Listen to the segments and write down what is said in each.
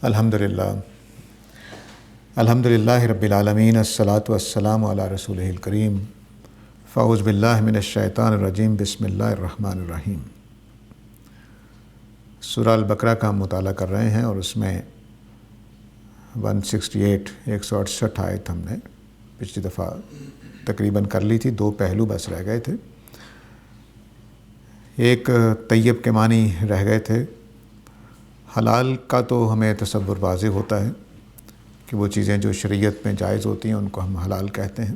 الحمدللہ رب العالمین الصلاۃ والسلام علی رسولہ الکریم فاعوذ باللہ من الشیطان الرجیم بسم اللہ الرحمن الرحیم۔ سورہ البقرہ کا ہم مطالعہ کر رہے ہیں اور اس میں 168 آیت ہم نے پچھلی دفعہ تقریباً کر لی تھی، 2 پہلو بس رہ گئے تھے۔ ایک طیب کے معنی رہ گئے تھے۔ حلال کا تو ہمیں تصور واضح ہوتا ہے کہ وہ چیزیں جو شریعت میں جائز ہوتی ہیں ان کو ہم حلال کہتے ہیں،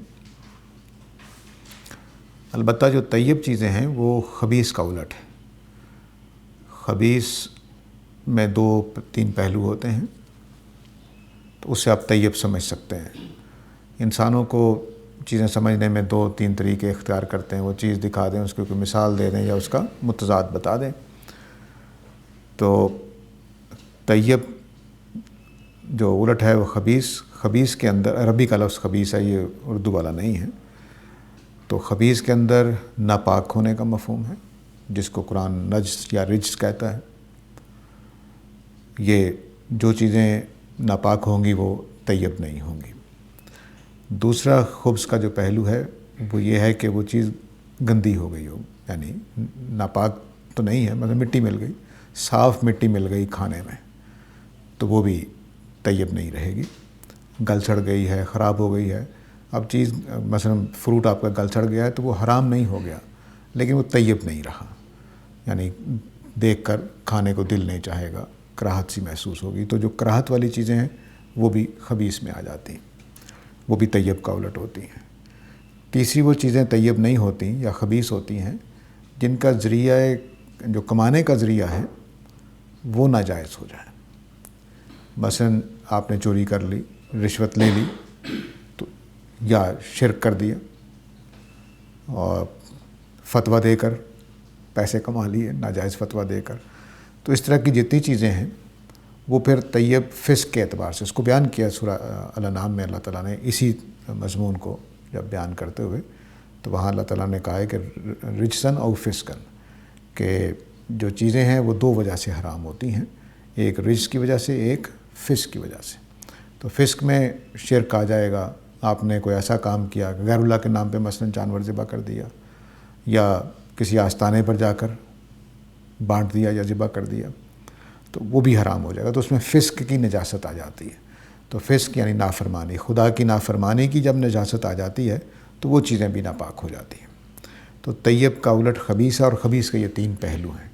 البتہ جو طیب چیزیں ہیں وہ خبیث کا الٹ ہے۔ خبیث میں 2-3 پہلو ہوتے ہیں، تو اسے آپ طیب سمجھ سکتے ہیں۔ انسانوں کو چیزیں سمجھنے میں 2-3 طریقے اختیار کرتے ہیں، وہ چیز دکھا دیں، اس کو کوئی مثال دے دیں یا اس کا متضاد بتا دیں۔ تو طیب جو الٹ ہے وہ خبیث کے اندر، عربی کا لفظ خبیث ہے، یہ اردو والا نہیں ہے۔ تو خبیث کے اندر ناپاک ہونے کا مفہوم ہے، جس کو قرآن نجس یا رجس کہتا ہے۔ یہ جو چیزیں ناپاک ہوں گی وہ طیب نہیں ہوں گی۔ دوسرا خبث کا جو پہلو ہے وہ یہ ہے کہ وہ چیز گندی ہو گئی ہو، یعنی ناپاک تو نہیں ہے، مطلب مٹی مل گئی، صاف مٹی مل گئی کھانے میں، تو وہ بھی طیب نہیں رہے گی۔ گل سڑ گئی ہے، خراب ہو گئی ہے۔ اب چیز مثلا فروٹ آپ کا گل سڑ گیا ہے تو وہ حرام نہیں ہو گیا، لیکن وہ طیب نہیں رہا، یعنی دیکھ کر کھانے کو دل نہیں چاہے گا، کراہت سی محسوس ہوگی۔ تو جو کراہت والی چیزیں ہیں وہ بھی خبیث میں آ جاتی ہیں، وہ بھی طیب کا الٹ ہوتی ہیں۔ تیسری وہ چیزیں طیب نہیں ہوتی یا خبیث ہوتی ہیں جن کا ذریعہ، جو کمانے کا ذریعہ ہے وہ ناجائز ہو جائے۔ مثلا آپ نے چوری کر لی، رشوت لے لی، تو یا شرک کر دیا اور فتویٰ دے کر پیسے کما لیے، ناجائز فتویٰ دے کر۔ تو اس طرح کی جتنی چیزیں ہیں وہ پھر طیب فسق کے اعتبار سے، اس کو بیان کیا سورہ الانعام میں اللہ تعالیٰ نے اسی مضمون کو جب بیان کرتے ہوئے، تو وہاں اللہ تعالیٰ نے کہا ہے کہ رجسن او فسقن، کہ جو چیزیں ہیں وہ 2 وجہ سے حرام ہوتی ہیں، ایک رجس کی وجہ سے، ایک فسق کی وجہ سے۔ تو فسق میں شرک آ جائے گا، آپ نے کوئی ایسا کام کیا کہ غیر اللہ کے نام پہ مثلا جانور ذبح کر دیا، یا کسی آستانے پر جا کر بانٹ دیا یا ذبح کر دیا، تو وہ بھی حرام ہو جائے گا۔ تو اس میں فسق کی نجاست آ جاتی ہے۔ تو فسق یعنی نافرمانی، خدا کی نافرمانی کی جب نجاست آ جاتی ہے تو وہ چیزیں بھی ناپاک ہو جاتی ہیں۔ تو طیب کا الٹ خبیث ہے، اور خبیث کے یہ 3 پہلو ہیں۔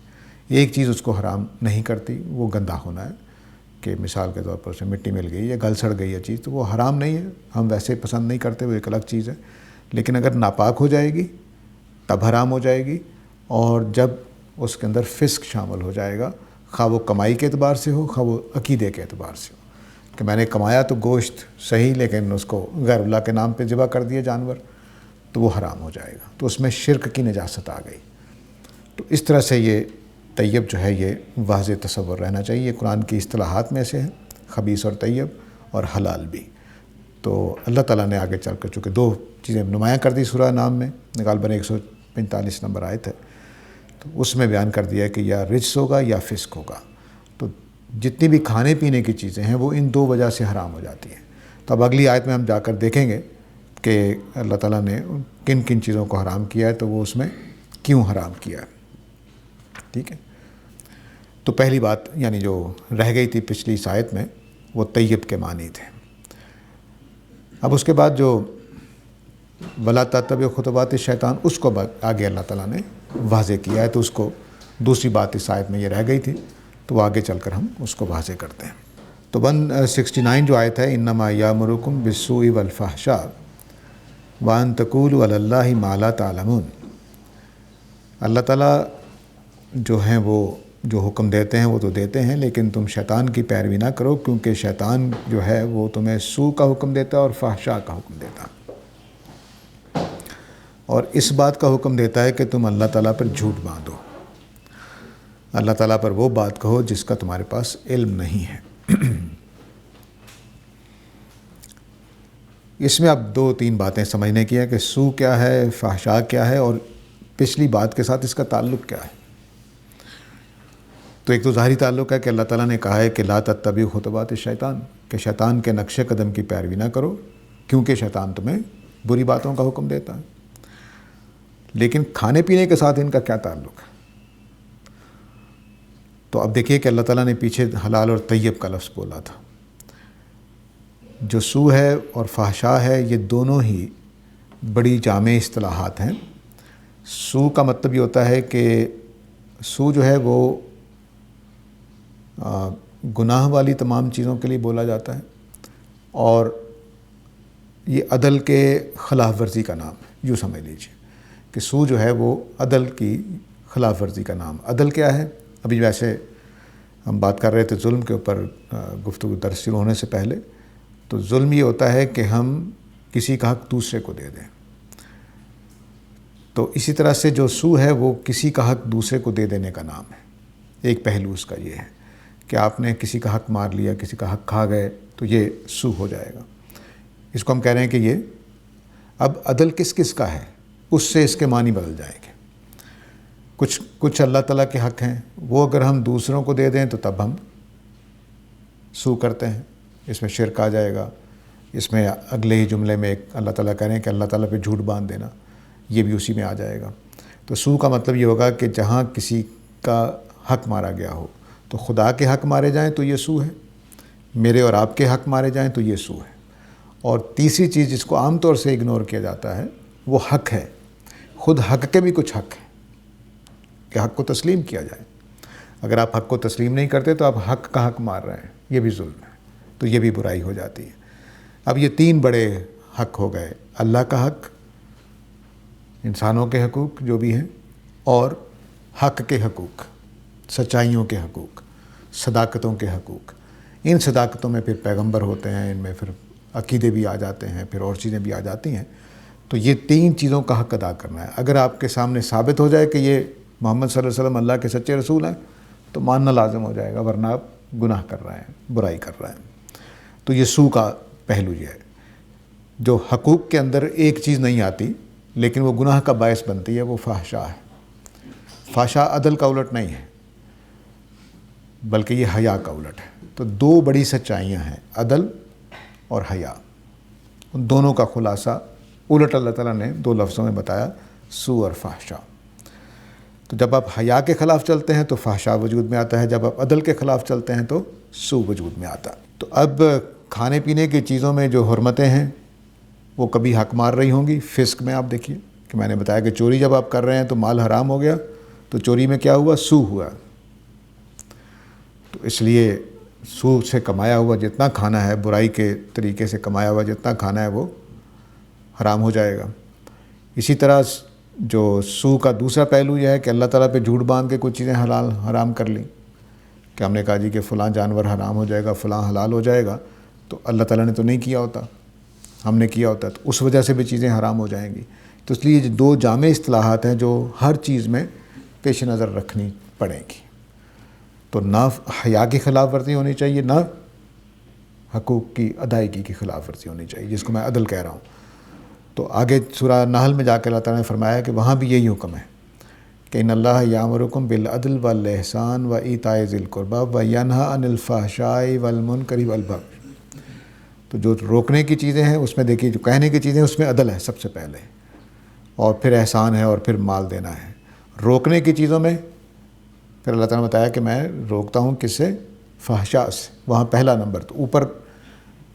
ایک چیز اس کو حرام نہیں کرتی، وہ گندہ ہونا ہے، کہ مثال کے طور پر اسے مٹی مل گئی یا گل سڑ گئی ہے چیز، تو وہ حرام نہیں ہے، ہم ویسے پسند نہیں کرتے، وہ ایک الگ چیز ہے۔ لیکن اگر ناپاک ہو جائے گی تب حرام ہو جائے گی، اور جب اس کے اندر فسق شامل ہو جائے گا، خواہ وہ کمائی کے اعتبار سے ہو، خواہ وہ عقیدے کے اعتبار سے ہو، کہ میں نے کمایا تو گوشت صحیح، لیکن اس کو غیر اللہ کے نام پہ ذبح کر دیا جانور، تو وہ حرام ہو جائے گا۔ تو اس میں شرک کی نجاست آ گئی۔ تو اس طرح سے یہ طیب جو ہے یہ واضح تصور رہنا چاہیے، یہ قرآن کی اصطلاحات میں سے ہے، خبیث اور طیب اور حلال بھی۔ تو اللہ تعالیٰ نے آگے چل کر چونکہ 2 چیزیں نمایاں کر دی سورہ نام میں، غالباً 145 نمبر آیت ہے، تو اس میں بیان کر دیا ہے کہ یا رجس ہوگا یا فسق ہوگا۔ تو جتنی بھی کھانے پینے کی چیزیں ہیں وہ ان 2 وجہ سے حرام ہو جاتی ہیں۔ تو اب اگلی آیت میں ہم جا کر دیکھیں گے کہ اللہ تعالیٰ نے کن کن چیزوں کو حرام کیا ہے، تو وہ اس میں کیوں حرام کیا ہے۔ ٹھیک ہے، تو پہلی بات یعنی جو رہ گئی تھی پچھلی اس آیت میں، وہ طیب کے معنی تھے۔ اب اس کے بعد جو وَلَا تَتَّبِعُوا خُطُوَاتِ الشَّیطان، اس کو آگے اللہ تعالیٰ نے واضح کیا ہے۔ تو اس کو دوسری بات اس آیت میں یہ رہ گئی تھی، تو وہ آگے چل کر ہم اس کو واضح کرتے ہیں۔ تو 169 جو آیت ہے، اِنَّمَا یَأْمُرُکُم بِالسُّوءِ وَالْفَحْشَاءِ وَأَن تَقُولُوا عَلَى اللَّهِ مَا لَا تَعْلَمُونَ۔ اللہ تعالیٰ جو ہیں وہ جو حکم دیتے ہیں وہ تو دیتے ہیں، لیکن تم شیطان کی پیروی نہ کرو، کیونکہ شیطان جو ہے وہ تمہیں سوء کا حکم دیتا ہے اور فحشاء کا حکم دیتا ہے، اور اس بات کا حکم دیتا ہے کہ تم اللہ تعالیٰ پر جھوٹ باندھو، اللہ تعالیٰ پر وہ بات کہو جس کا تمہارے پاس علم نہیں ہے۔ اس میں اب 2-3 باتیں سمجھنے کی ہیں کہ سوء کیا ہے، فحشاء کیا ہے، اور پچھلی بات کے ساتھ اس کا تعلق کیا ہے۔ تو ایک تو ظاہری تعلق ہے کہ اللہ تعالیٰ نے کہا ہے کہ لا تتبعوا خطوات الشیطان، کہ شیطان کے نقش قدم کی پیروی نہ کرو کیونکہ شیطان تمہیں بری باتوں کا حکم دیتا ہے۔ لیکن کھانے پینے کے ساتھ ان کا کیا تعلق ہے؟ تو اب دیکھیے کہ اللہ تعالیٰ نے پیچھے حلال اور طیب کا لفظ بولا تھا۔ جو سو ہے اور فحشا ہے، یہ دونوں ہی بڑی جامع اصطلاحات ہیں۔ سو کا مطلب یہ ہوتا ہے کہ سو جو ہے وہ گناہ والی تمام چیزوں کے لیے بولا جاتا ہے، اور یہ عدل کے خلاف ورزی کا نام ہے۔ یوں سمجھ لیجیے کہ سو جو ہے وہ عدل کی خلاف ورزی کا نام۔ عدل کیا ہے؟ ابھی ویسے ہم بات کر رہے تھے ظلم کے اوپر گفتگو درس شروع ہونے سے پہلے، تو ظلم یہ ہوتا ہے کہ ہم کسی کا حق دوسرے کو دے دیں۔ تو اسی طرح سے جو سو ہے وہ کسی کا حق دوسرے کو دے دینے کا نام ہے۔ ایک پہلو اس کا یہ ہے کہ آپ نے کسی کا حق مار لیا، کسی کا حق کھا گئے، تو یہ سو ہو جائے گا۔ اس کو ہم کہہ رہے ہیں کہ یہ اب عدل کس کس کا ہے، اس سے اس کے معنی بدل جائیں گے۔ کچھ اللہ تعالیٰ کے حق ہیں، وہ اگر ہم دوسروں کو دے دیں تو تب ہم سو کرتے ہیں، اس میں شرک آ جائے گا۔ اس میں اگلے ہی جملے میں ایک اللہ تعالیٰ کہہ رہے ہیں کہ اللہ تعالیٰ پہ جھوٹ باندھ دینا، یہ بھی اسی میں آ جائے گا۔ تو سو کا مطلب یہ ہوگا کہ جہاں کسی کا حق مارا گیا ہو، تو خدا کے حق مارے جائیں تو یہ سو ہے، میرے اور آپ کے حق مارے جائیں تو یہ سو ہے۔ اور تیسری چیز جس کو عام طور سے اگنور کیا جاتا ہے وہ حق ہے۔ خود حق کے بھی کچھ حق ہیں کہ حق کو تسلیم کیا جائے۔ اگر آپ حق کو تسلیم نہیں کرتے تو آپ حق کا حق مار رہے ہیں، یہ بھی ظلم ہے، تو یہ بھی برائی ہو جاتی ہے۔ اب یہ تین بڑے حق ہو گئے: اللہ کا حق، انسانوں کے حقوق جو بھی ہیں، اور حق کے حقوق، سچائیوں کے حقوق، صداقتوں کے حقوق۔ ان صداقتوں میں پھر پیغمبر ہوتے ہیں، ان میں پھر عقیدے بھی آ جاتے ہیں، پھر اور چیزیں بھی آ جاتی ہیں۔ تو یہ تین چیزوں کا حق ادا کرنا ہے۔ اگر آپ کے سامنے ثابت ہو جائے کہ یہ محمد صلی اللہ علیہ وسلم اللہ کے سچے رسول ہیں تو ماننا لازم ہو جائے گا، ورنہ آپ گناہ کر رہے ہیں، برائی کر رہے ہیں۔ تو یہ سو کا پہلو یہ ہے، جو حقوق کے اندر ایک چیز نہیں آتی لیکن وہ گناہ کا باعث بنتی ہے، وہ فحشا ہے۔ فحشا عدل کا الٹ نہیں ہے بلکہ یہ حیا کا الٹ ہے۔ تو دو بڑی سچائیاں ہیں، عدل اور حیا۔ ان دونوں کا خلاصہ الٹ اللہ تعالیٰ نے دو لفظوں میں بتایا، سو اور فحشا۔ تو جب آپ حیا کے خلاف چلتے ہیں تو فحشا وجود میں آتا ہے، جب آپ عدل کے خلاف چلتے ہیں تو سو وجود میں آتا ہے۔ تو اب کھانے پینے کی چیزوں میں جو حرمتیں ہیں وہ کبھی حق مار رہی ہوں گی۔ فسق میں آپ دیکھیے کہ میں نے بتایا کہ چوری جب آپ کر رہے ہیں تو مال حرام ہو گیا، تو چوری میں کیا ہوا؟ سو ہوا۔ تو اس لیے سود سے کمایا ہوا جتنا کھانا ہے، برائی کے طریقے سے کمایا ہوا جتنا کھانا ہے وہ حرام ہو جائے گا۔ اسی طرح جو سو کا دوسرا پہلو یہ ہے کہ اللہ تعالیٰ پہ جھوٹ باندھ کے کچھ چیزیں حرام کر لیں، کہ ہم نے کہا جی کہ فلاں جانور حرام ہو جائے گا، فلاں حلال ہو جائے گا، تو اللہ تعالیٰ نے تو نہیں کیا ہوتا، ہم نے کیا ہوتا، تو اس وجہ سے بھی چیزیں حرام ہو جائیں گی۔ تو اس لیے یہ دو جامع اصطلاحات ہیں جو ہر چیز میں پیش نظر رکھنی پڑیں گی۔ تو نہ حیا کی خلاف ورزی ہونی چاہیے، نہ حقوق کی ادائیگی کی خلاف ورزی ہونی چاہیے، جس کو میں عدل کہہ رہا ہوں۔ تو آگے سورہ نحل میں جا کے اللہ تعالیٰ نے فرمایا کہ وہاں بھی یہی حکم ہے کہ ان اللہ یامرکم بالعدل والاحسان وایتاء ذی القربی وینہی عن الفحشاء والمنکر والبغی۔ تو جو روکنے کی چیزیں ہیں اس میں دیکھیے، جو کہنے کی چیزیں اس میں عدل ہے سب سے پہلے، اور پھر احسان ہے، اور پھر مال دینا ہے۔ روکنے کی چیزوں میں پھر اللہ تعالیٰ نے بتایا کہ میں روکتا ہوں کس سے؟ فحشاء سے۔ وہاں پہلا نمبر، تو اوپر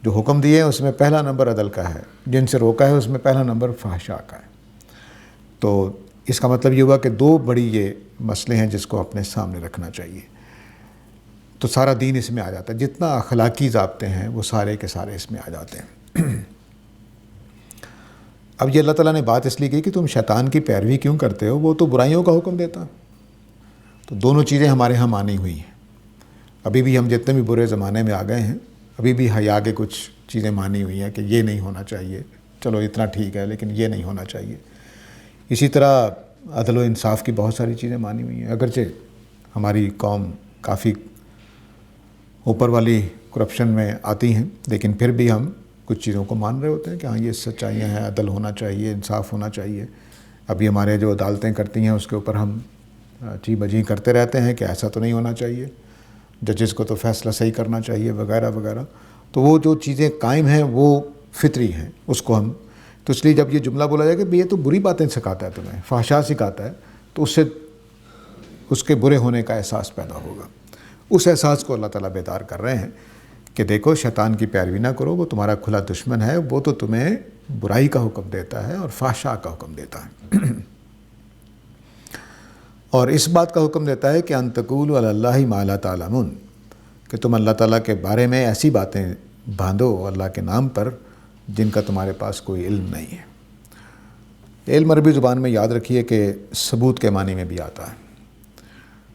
جو حکم دیے ہیں اس میں پہلا نمبر عدل کا ہے، جن سے روکا ہے اس میں پہلا نمبر فحشاء کا ہے۔ تو اس کا مطلب یہ ہوا کہ دو بڑی یہ مسئلے ہیں جس کو اپنے سامنے رکھنا چاہیے۔ تو سارا دین اس میں آ جاتا ہے، جتنا اخلاقی ضابطے ہیں وہ سارے کے سارے اس میں آ جاتے ہیں۔ اب یہ اللہ تعالیٰ نے بات اس لیے کی کہ تم شیطان کی پیروی کیوں کرتے ہو، وہ تو برائیوں کا حکم دیتا۔ تو دونوں چیزیں ہمارے ہاں مانی ہوئی ہیں۔ ابھی بھی ہم جتنے بھی برے زمانے میں آ گئے ہیں، ابھی بھی حیا کے کچھ چیزیں مانی ہوئی ہیں کہ یہ نہیں ہونا چاہیے، چلو اتنا ٹھیک ہے لیکن یہ نہیں ہونا چاہیے۔ اسی طرح عدل و انصاف کی بہت ساری چیزیں مانی ہوئی ہیں، اگرچہ ہماری قوم کافی اوپر والی کرپشن میں آتی ہیں، لیکن پھر بھی ہم کچھ چیزوں کو مان رہے ہوتے ہیں کہ ہاں یہ سچائیاں ہیں، عدل ہونا چاہیے، انصاف ہونا چاہیے۔ ابھی ہمارے جو عدالتیں کرتی ہیں اس کے اوپر ہم چی بجی کرتے رہتے ہیں کہ ایسا تو نہیں ہونا چاہیے، ججز کو تو فیصلہ صحیح کرنا چاہیے وغیرہ وغیرہ. تو وہ جو چیزیں قائم ہیں وہ فطری ہیں، اس کو ہم تو اس لیے جب یہ جملہ بولا جائے کہ یہ تو بری باتیں سکھاتا ہے، تمہیں فحشا سکھاتا ہے، تو اس سے اس کے برے ہونے کا احساس پیدا ہوگا. اس احساس کو اللہ تعالیٰ بیدار کر رہے ہیں کہ دیکھو شیطان کی پیروی نہ کرو، وہ تمہارا کھلا دشمن ہے، وہ تو تمہیں برائی کا حکم دیتا ہے اور فحشا کا حکم دیتا ہے اور اس بات کا حکم دیتا ہے کہ ان تقولوا علی اللہ ما لا تعلمون، کہ تم اللہ تعالیٰ کے بارے میں ایسی باتیں باندھو اللہ کے نام پر جن کا تمہارے پاس کوئی علم نہیں ہے. علم عربی زبان میں یاد رکھیے کہ ثبوت کے معنی میں بھی آتا ہے،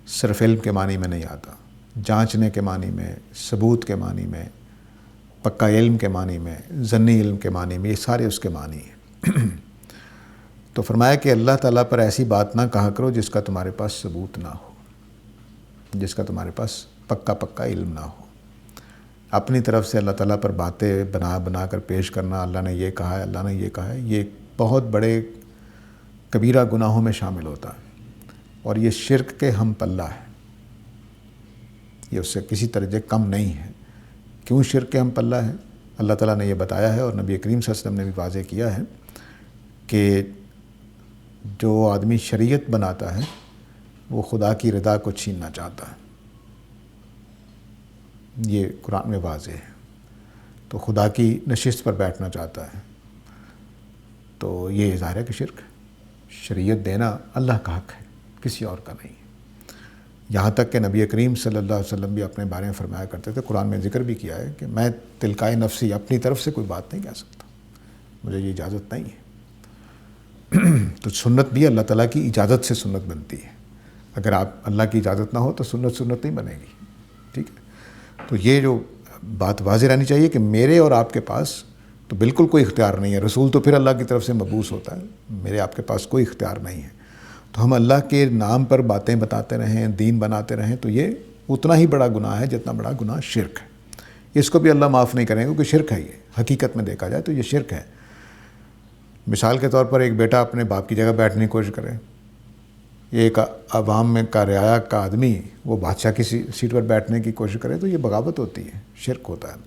صرف علم کے معنی میں نہیں آتا. جانچنے کے معنی میں، ثبوت کے معنی میں، پکا علم کے معنی میں، ظنی علم کے معنی میں، یہ سارے اس کے معنی ہیں. تو فرمایا کہ اللہ تعالیٰ پر ایسی بات نہ کہا کرو جس کا تمہارے پاس ثبوت نہ ہو، جس کا تمہارے پاس پکا علم نہ ہو. اپنی طرف سے اللہ تعالیٰ پر باتیں بنا کر پیش کرنا، اللہ نے یہ کہا ہے، اللہ نے یہ کہا ہے، یہ بہت بڑے کبیرہ گناہوں میں شامل ہوتا ہے اور یہ شرک کے ہم پلہ ہے، یہ اس سے کسی درجے کم نہیں ہے. کیوں شرک کے ہم پلہ ہے؟ اللہ تعالیٰ نے یہ بتایا ہے اور نبی کریم صلی اللہ علیہ وسلم نے بھی واضح کیا ہے کہ جو آدمی شریعت بناتا ہے وہ خدا کی رضا کو چھیننا چاہتا ہے. یہ قرآن میں واضح ہے. تو خدا کی نشست پر بیٹھنا چاہتا ہے، تو یہ ظاہر ہے کہ شریعت دینا اللہ کا حق ہے، کسی اور کا نہیں. یہاں تک کہ نبی کریم صلی اللہ علیہ وسلم بھی اپنے بارے میں فرمایا کرتے تھے، قرآن میں ذکر بھی کیا ہے کہ میں تلقائے نفسی اپنی طرف سے کوئی بات نہیں کہہ سکتا، مجھے یہ اجازت نہیں ہے. تو سنت بھی اللہ تعالیٰ کی اجازت سے سنت بنتی ہے. اگر آپ اللہ کی اجازت نہ ہو تو سنت نہیں بنے گی. ٹھیک ہے، تو یہ جو بات واضح رہنی چاہیے کہ میرے اور آپ کے پاس تو بالکل کوئی اختیار نہیں ہے. رسول تو پھر اللہ کی طرف سے مبعوث ہوتا ہے، میرے آپ کے پاس کوئی اختیار نہیں ہے. تو ہم اللہ کے نام پر باتیں بتاتے رہیں، دین بناتے رہیں، تو یہ اتنا ہی بڑا گناہ ہے جتنا بڑا گناہ شرک ہے. اس کو بھی اللہ معاف نہیں کریں گے کیونکہ شرک ہے. یہ حقیقت میں دیکھا جائے تو یہ شرک ہے. مثال کے طور پر ایک بیٹا اپنے باپ کی جگہ بیٹھنے کی کوشش کرے، ایک عوام میں کا رعایا کا آدمی وہ بادشاہ کی سیٹ پر بیٹھنے کی کوشش کرے، تو یہ بغاوت ہوتی ہے، شرک ہوتا ہے.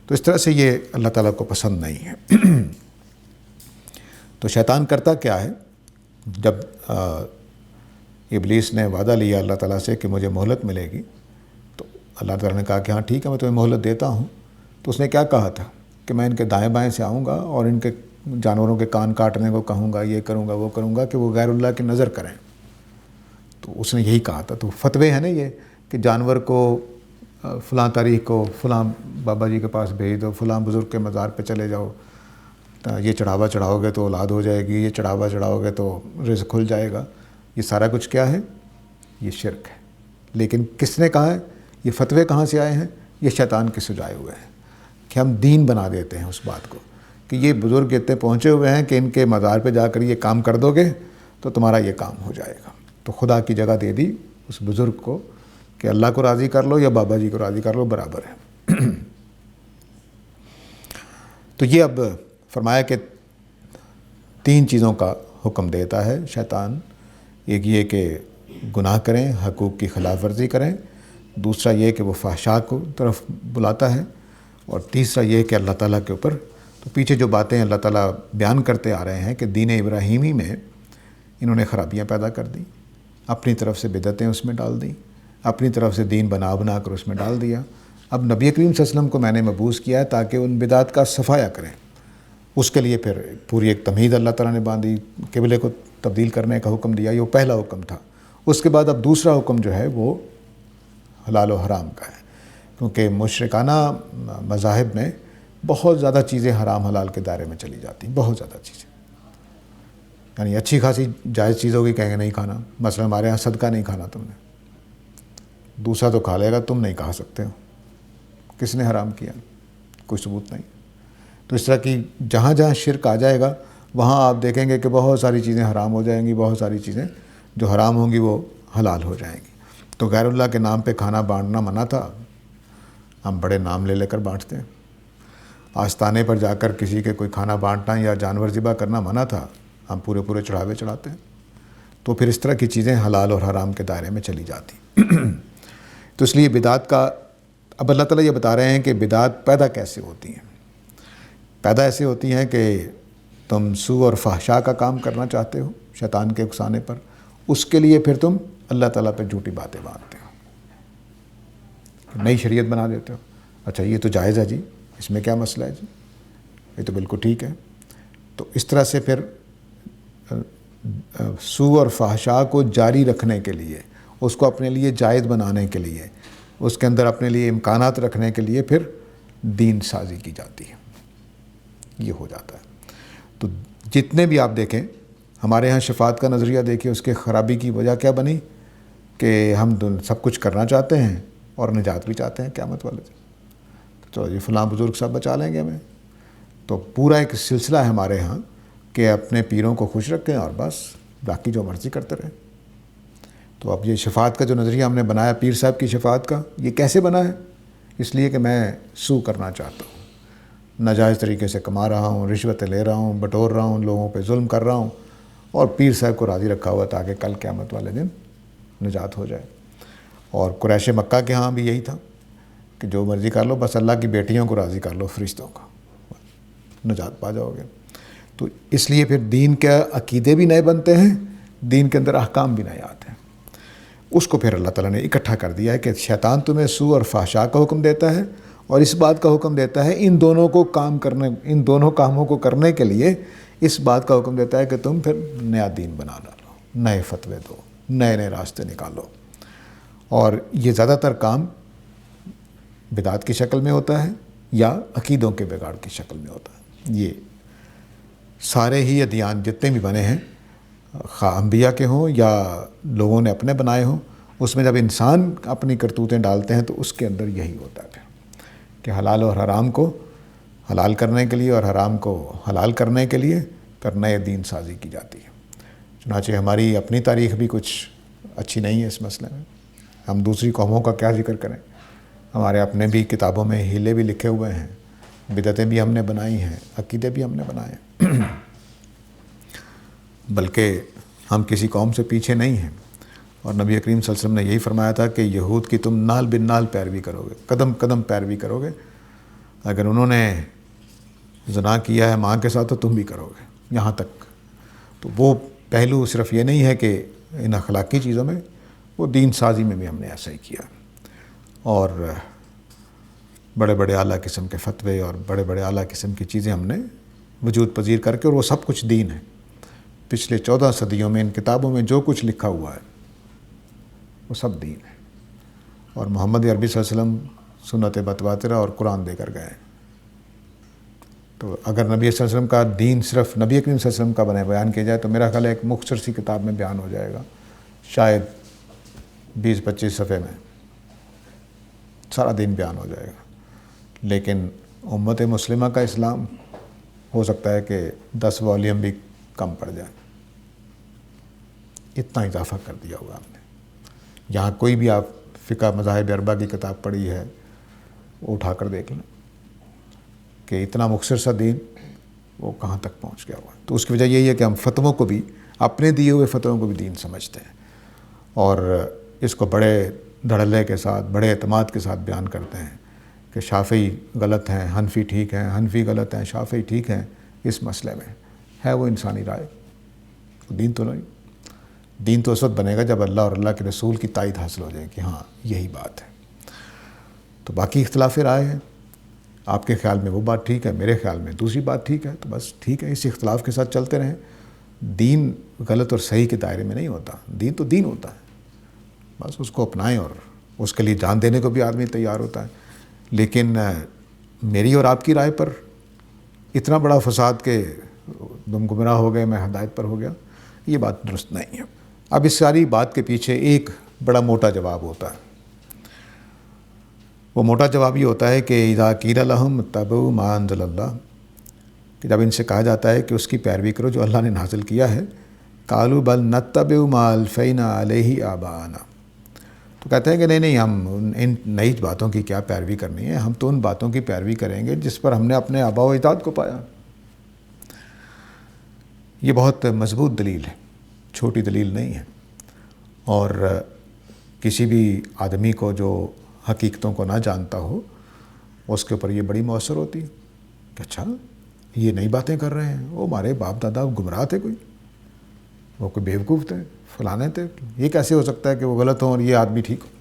تو اس طرح سے یہ اللہ تعالیٰ کو پسند نہیں ہے. تو شیطان کرتا کیا ہے؟ جب ابلیس نے وعدہ لیا اللہ تعالیٰ سے کہ مجھے مہلت ملے گی، تو اللہ تعالیٰ نے کہا کہ ہاں ٹھیک ہے میں تمہیں مہلت دیتا ہوں. تو اس نے کیا کہا تھا کہ میں ان کے دائیں بائیں سے آؤں گا اور ان کے جانوروں کے کان کاٹنے کو کہوں گا، یہ کروں گا وہ کروں گا کہ وہ غیر اللہ کی نظر کریں. تو اس نے یہی کہا تھا. تو فتوے ہیں نا یہ کہ جانور کو فلاں تاریخ کو فلاں بابا جی کے پاس بھیج دو، فلاں بزرگ کے مزار پہ چلے جاؤ، یہ چڑھاوا چڑھاؤ گے تو اولاد ہو جائے گی، یہ چڑھاوا چڑھاؤ گے تو رزق کھل جائے گا. یہ سارا کچھ کیا ہے؟ یہ شرک ہے. لیکن کس نے کہا ہے؟ یہ فتوے کہاں سے آئے ہیں؟ یہ شیطان کے سجائے ہوئے ہیں کہ ہم دین بنا دیتے ہیں اس بات کو کہ یہ بزرگ اتنے پہنچے ہوئے ہیں کہ ان کے مزار پہ جا کر یہ کام کر دو گے تو تمہارا یہ کام ہو جائے گا. تو خدا کی جگہ دے دی اس بزرگ کو کہ اللہ کو راضی کر لو یا بابا جی کو راضی کر لو، برابر ہے. تو یہ اب فرمایا کہ 3 چیزوں کا حکم دیتا ہے شیطان. ایک یہ کہ گناہ کریں، حقوق کی خلاف ورزی کریں. دوسرا یہ کہ وہ فحشاء کو طرف بلاتا ہے. اور تیسرا یہ کہ اللہ تعالیٰ کے اوپر تو پیچھے جو باتیں اللہ تعالیٰ بیان کرتے آ رہے ہیں کہ دین ابراہیمی میں انہوں نے خرابیاں پیدا کر دیں، اپنی طرف سے بدعتیں اس میں ڈال دیں، اپنی طرف سے دین بنا کر اس میں ڈال دیا. اب نبی کریم صلی اللہ علیہ وسلم کو میں نے مبعوث کیا ہے تاکہ ان بدعات کا صفایا کریں. اس کے لیے پھر پوری ایک تمہید اللہ تعالیٰ نے باندھی، قبلے کو تبدیل کرنے کا حکم دیا. یہ پہلا حکم تھا. اس کے بعد اب دوسرا حکم جو ہے وہ حلال و حرام کا ہے، کیونکہ مشرکانہ مذاہب میں بہت زیادہ چیزیں حرام حلال کے دائرے میں چلی جاتی ہیں، بہت زیادہ چیزیں. یعنی اچھی خاصی جائز چیزوں کی کہیں گے نہیں کھانا. مثلا ہمارے ہاں صدقہ نہیں کھانا تم نے، دوسرا تو کھا لے گا، تم نہیں کھا سکتے ہو. کس نے حرام کیا؟ کوئی ثبوت نہیں. تو اس طرح کی جہاں جہاں شرک آ جائے گا وہاں آپ دیکھیں گے کہ بہت ساری چیزیں حرام ہو جائیں گی، بہت ساری چیزیں جو حرام ہوں گی وہ حلال ہو جائیں گی. تو غیر اللہ کے نام پہ کھانا بانٹنا منع تھا، ہم بڑے نام لے کر بانٹتے ہیں. آستانے پر جا کر کسی کے کوئی کھانا بانٹنا یا جانور ذبح کرنا منع تھا، ہم پورے چڑھاوے چڑھاتے ہیں. تو پھر اس طرح کی چیزیں حلال اور حرام کے دائرے میں چلی جاتی۔ تو اس لیے بدعت کا اب اللہ تعالیٰ یہ بتا رہے ہیں کہ بدعت پیدا کیسے ہوتی ہیں۔ پیدا ایسے ہوتی ہیں کہ تم سوء اور فحشاء کا کام کرنا چاہتے ہو شیطان کے اکسانے پر، اس کے لیے پھر تم اللہ تعالیٰ پہ جھوٹی باتیں باندھتے ہو، نئی شریعت بنا دیتے ہو۔ اچھا یہ تو جائز ہے جی، اس میں کیا مسئلہ ہے جی، یہ تو بالکل ٹھیک ہے۔ تو اس طرح سے پھر سوء اور فحشاء کو جاری رکھنے کے لیے، اس کو اپنے لیے جائز بنانے کے لیے، اس کے اندر اپنے لیے امکانات رکھنے کے لیے پھر دین سازی کی جاتی ہے، یہ ہو جاتا ہے۔ تو جتنے بھی آپ دیکھیں ہمارے ہاں شفاعت کا نظریہ دیکھیں، اس کے خرابی کی وجہ کیا بنی کہ ہم سب کچھ کرنا چاہتے ہیں اور نجات بھی چاہتے ہیں قیامت والے دن، تو یہ فلاں بزرگ صاحب بچا لیں گے ہمیں۔ تو پورا ایک سلسلہ ہے ہمارے ہاں کہ اپنے پیروں کو خوش رکھیں اور بس باقی جو مرضی کرتے رہیں۔ تو اب یہ شفاعت کا جو نظریہ ہم نے بنایا پیر صاحب کی شفاعت کا، یہ کیسے بنا ہے؟ اس لیے کہ میں سو کرنا چاہتا ہوں، ناجائز طریقے سے کما رہا ہوں، رشوتیں لے رہا ہوں، بٹور رہا ہوں، لوگوں پہ ظلم کر رہا ہوں، اور پیر صاحب کو راضی رکھا ہوا تاکہ کل قیامت والے دن نجات ہو جائے۔ اور قریش مکہ کے ہاں بھی یہی تھا کہ جو مرضی کر لو، بس اللہ کی بیٹیوں کو راضی کر لو، فرشتوں کو، نجات پا جاؤ گے۔ تو اس لیے پھر دین کے عقیدے بھی نئے بنتے ہیں، دین کے اندر احکام بھی نئے آتے ہیں۔ اس کو پھر اللہ تعالیٰ نے اکٹھا کر دیا ہے کہ شیطان تمہیں سوء اور فحشاء کا حکم دیتا ہے، اور اس بات کا حکم دیتا ہے ان دونوں کاموں کو کرنے کے لیے اس بات کا حکم دیتا ہے کہ تم پھر نیا دین بنا ڈالو، نئے فتوے دو، نئے نئے راستے نکالو۔ اور یہ زیادہ تر کام بدعت کی شکل میں ہوتا ہے یا عقیدوں کے بگاڑ کی شکل میں ہوتا ہے۔ یہ سارے ہی ادیان جتنے بھی بنے ہیں، خواہ انبیاء کے ہوں یا لوگوں نے اپنے بنائے ہوں، اس میں جب انسان اپنی کرتوتیں ڈالتے ہیں تو اس کے اندر یہی ہوتا ہے پھر کہ حلال اور حرام کو حلال کرنے کے لیے اور حرام کو حلال کرنے کے لیے پھر نئے دین سازی کی جاتی ہے۔ چنانچہ ہماری اپنی تاریخ بھی کچھ اچھی نہیں ہے اس مسئلے میں، ہم دوسری قوموں کا کیا ذکر کریں، ہمارے اپنے بھی کتابوں میں ہیلے بھی لکھے ہوئے ہیں، بدعتیں بھی ہم نے بنائی ہیں، عقیدے بھی ہم نے بنائے ہیں۔ بلکہ ہم کسی قوم سے پیچھے نہیں ہیں، اور نبی کریم صلی اللہ علیہ وسلم نے یہی فرمایا تھا کہ یہود کی تم نال بن نال پیروی کرو گے، قدم قدم پیروی کرو گے، اگر انہوں نے زنا کیا ہے ماں کے ساتھ تو تم بھی کرو گے، یہاں تک۔ تو وہ پہلو صرف یہ نہیں ہے کہ ان اخلاقی چیزوں میں، وہ دین سازی میں بھی ہم نے ایسا ہی کیا، اور بڑے بڑے اعلیٰ قسم کے فتوے اور بڑے بڑے اعلیٰ قسم کی چیزیں ہم نے وجود پذیر کر کے، اور وہ سب کچھ دین ہے۔ پچھلے 14 صدیوں میں ان کتابوں میں جو کچھ لکھا ہوا ہے وہ سب دین ہے، اور محمد عربی صلی اللہ علیہ وسلم سنت متواترہ اور قرآن دے کر گئے ہیں۔ تو اگر نبی صلی اللہ علیہ وسلم کا دین صرف نبی کریم صلی اللہ علیہ وسلم کا بنے بیان کیا جائے تو میرا خیال ہے ایک مختصر سی کتاب میں بیان ہو جائے گا، شاید 20-25 صفحے میں سارا دین بیان ہو جائے گا۔ لیکن امت مسلمہ کا اسلام ہو سکتا ہے کہ 10 والیوم بھی کم پڑ جائے، اتنا اضافہ کر دیا ہوا ہم نے۔ یہاں کوئی بھی آپ فقہ مذاہب اربعہ کی کتاب پڑھی ہے وہ اٹھا کر دیکھ لیں کہ اتنا مختصر سا دین وہ کہاں تک پہنچ گیا ہوا ہے۔ تو اس کی وجہ یہی ہے کہ ہم فتووں کو بھی، اپنے دیے ہوئے فتووں کو بھی دین سمجھتے ہیں، اور اس کو بڑے دھڑلے کے ساتھ، بڑے اعتماد کے ساتھ بیان کرتے ہیں کہ شافعی غلط ہیں، حنفی ٹھیک ہیں، حنفی غلط ہیں، شافعی ٹھیک ہیں اس مسئلے میں۔ ہے وہ انسانی رائے، دین تو نہیں۔ دین تو اس وقت بنے گا جب اللہ اور اللہ کے رسول کی تائید حاصل ہو جائے کہ ہاں یہی بات ہے۔ تو باقی اختلاف رائے ہیں، آپ کے خیال میں وہ بات ٹھیک ہے، میرے خیال میں دوسری بات ٹھیک ہے، تو بس ٹھیک ہے، اس اختلاف کے ساتھ چلتے رہیں۔ دین غلط اور صحیح کے دائرے میں نہیں ہوتا، دین تو دین ہوتا ہے، بس اس کو اپنائیں، اور اس کے لیے جان دینے کو بھی آدمی تیار ہوتا ہے۔ لیکن میری اور آپ کی رائے پر اتنا بڑا فساد کہ تم گمراہ ہو گئے میں ہدایت پر ہو گیا، یہ بات درست نہیں ہے۔ اب اس ساری بات کے پیچھے ایک بڑا موٹا جواب ہوتا ہے، وہ موٹا جواب یہ ہوتا ہے کہ اذا قیل لہم اتبعوا ما انزل اللہ، کہ جب ان سے کہا جاتا ہے کہ اس کی پیروی کرو جو اللہ نے نازل کیا ہے، قالوا بل نتبع ما الفینا علیہ آباءنا، تو کہتے ہیں کہ نہیں ہم ان نئی باتوں کی کیا پیروی کرنی ہے، ہم تو ان باتوں کی پیروی کریں گے جس پر ہم نے اپنے آباء و اجداد کو پایا۔ یہ بہت مضبوط دلیل ہے چھوٹی دلیل نہیں ہے، اور کسی بھی آدمی کو جو حقیقتوں کو نہ جانتا ہو اس کے اوپر یہ بڑی مؤثر ہوتی ہے کہ اچھا یہ نئی باتیں کر رہے ہیں، وہ ہمارے باپ دادا گمراہ تھے، وہ کوئی بیوقوف تھے، فلانے تھے، یہ کیسے ہو سکتا ہے کہ وہ غلط ہوں اور یہ آدمی ٹھیک ہو۔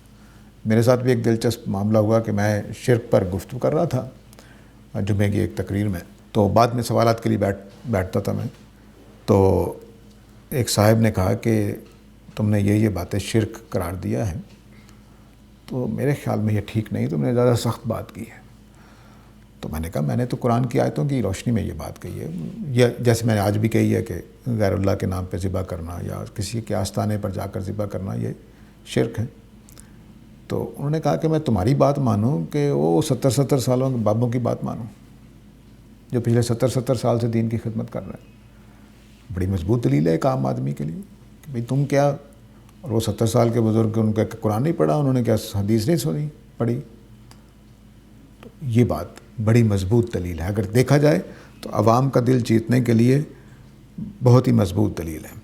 میرے ساتھ بھی ایک دلچسپ معاملہ ہوا کہ میں شرک پر گفتگو کر رہا تھا جمعے کی ایک تقریر میں، تو بعد میں سوالات کے لیے بیٹھتا تھا میں، تو ایک صاحب نے کہا کہ تم نے یہ باتیں شرک قرار دیا ہے، تو میرے خیال میں یہ ٹھیک نہیں، تم نے زیادہ سخت بات کی ہے۔ تو میں نے کہا میں نے تو قرآن کی آیتوں کی روشنی میں یہ بات کہی ہے، یہ جیسے میں نے آج بھی کہی ہے کہ غیر اللہ کے نام پہ ذبح کرنا یا کسی کے آستانے پر جا کر ذبح کرنا یہ شرک ہے۔ تو انہوں نے کہا کہ میں تمہاری بات مانوں کہ وہ 70 سالوں کے بابوں کی بات مانوں جو پچھلے 70 سال سے دین کی خدمت کر رہے ہیں۔ بڑی مضبوط دلیل ہے ایک عام آدمی کے لیے کہ بھئی تم کیا، اور وہ 70 سال کے بزرگ ان کا قرآن نہیں پڑھا، انہوں نے کیا حدیث نہیں پڑھی۔ تو یہ بات بڑی مضبوط دلیل ہے، اگر دیکھا جائے تو عوام کا دل جیتنے کے لیے بہت ہی مضبوط دلیل ہے۔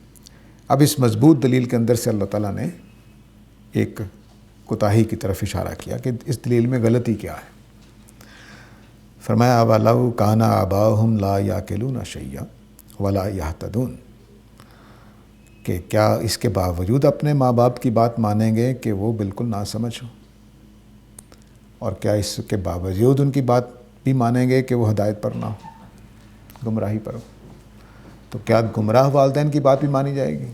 اب اس مضبوط دلیل کے اندر سے اللہ تعالیٰ نے ایک کوتاہی کی طرف اشارہ کیا کہ اس دلیل میں غلطی کیا ہے۔ فرمایا وَلَوْ كَانَ آبَاؤُهُمْ لَا يَعْقِلُونَ شَيْئًا وَلَا يَهْتَدُونَ، کہ کیا اس کے باوجود اپنے ماں باپ کی بات مانیں گے کہ وہ بالکل ناسمجھ ہو، اور کیا اس کے باوجود ان کی بات بھی مانیں گے کہ وہ ہدایت پر نہ ہو، گمراہی پر ہو۔ تو کیا گمراہ والدین کی بات بھی مانی جائے گی،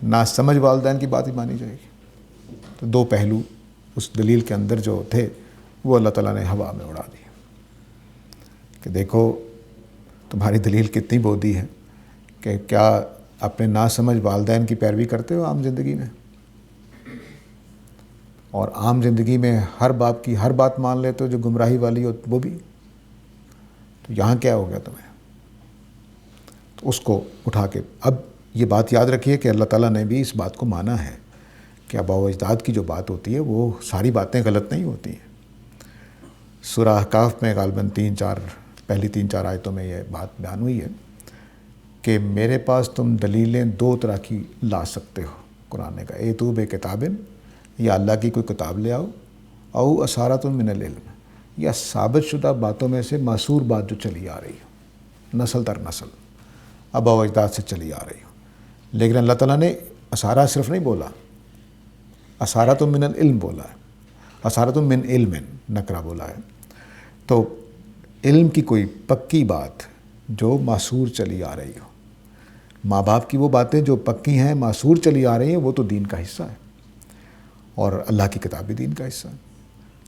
ناسمجھ والدین کی بات بھی مانی جائے گی؟ تو دو پہلو اس دلیل کے اندر جو تھے وہ اللہ تعالیٰ نے ہوا میں اڑا دیے کہ دیکھو تمہاری دلیل کتنی بودی ہے کہ کیا اپنے ناسمجھ والدین کی پیروی کرتے ہو عام زندگی میں، اور عام زندگی میں ہر باپ کی ہر بات مان لیتے ہو جو گمراہی والی ہو وہ بھی، تو یہاں کیا ہو گیا تمہیں؟ تو اس کو اٹھا کے اب یہ بات یاد رکھیے کہ اللہ تعالیٰ نے بھی اس بات کو مانا ہے کہ آباء و اجداد کی جو بات ہوتی ہے وہ ساری باتیں غلط نہیں ہوتی ہیں۔ سورہ احقاف میں غالباً پہلی 3-4 آیتوں میں یہ بات بیان ہوئی ہے کہ میرے پاس تم دلیلیں 2 طرح کی لا سکتے ہو۔ قرآن نے کہا ایتو بے کتابن، یا اللہ کی کوئی کتاب لے آؤ، او اسارۃ من العلم، یا ثابت شدہ باتوں میں سے معصور بات جو چلی آ رہی ہو نسل در نسل آباء و اجداد سے چلی آ رہی ہو۔ لیکن اللہ تعالیٰ نے اسارہ صرف نہیں بولا، اسارۃ من العلم بولا ہے، اسارۃ من علم نکرہ بولا ہے۔ تو علم کی کوئی پکی بات جو معصور چلی آ رہی ہو، ماں باپ کی وہ باتیں جو پکی ہیں معصور چلی آ رہی ہیں وہ تو دین کا حصہ ہے، اور اللہ کی کتاب بھی دین کا حصہ ہے۔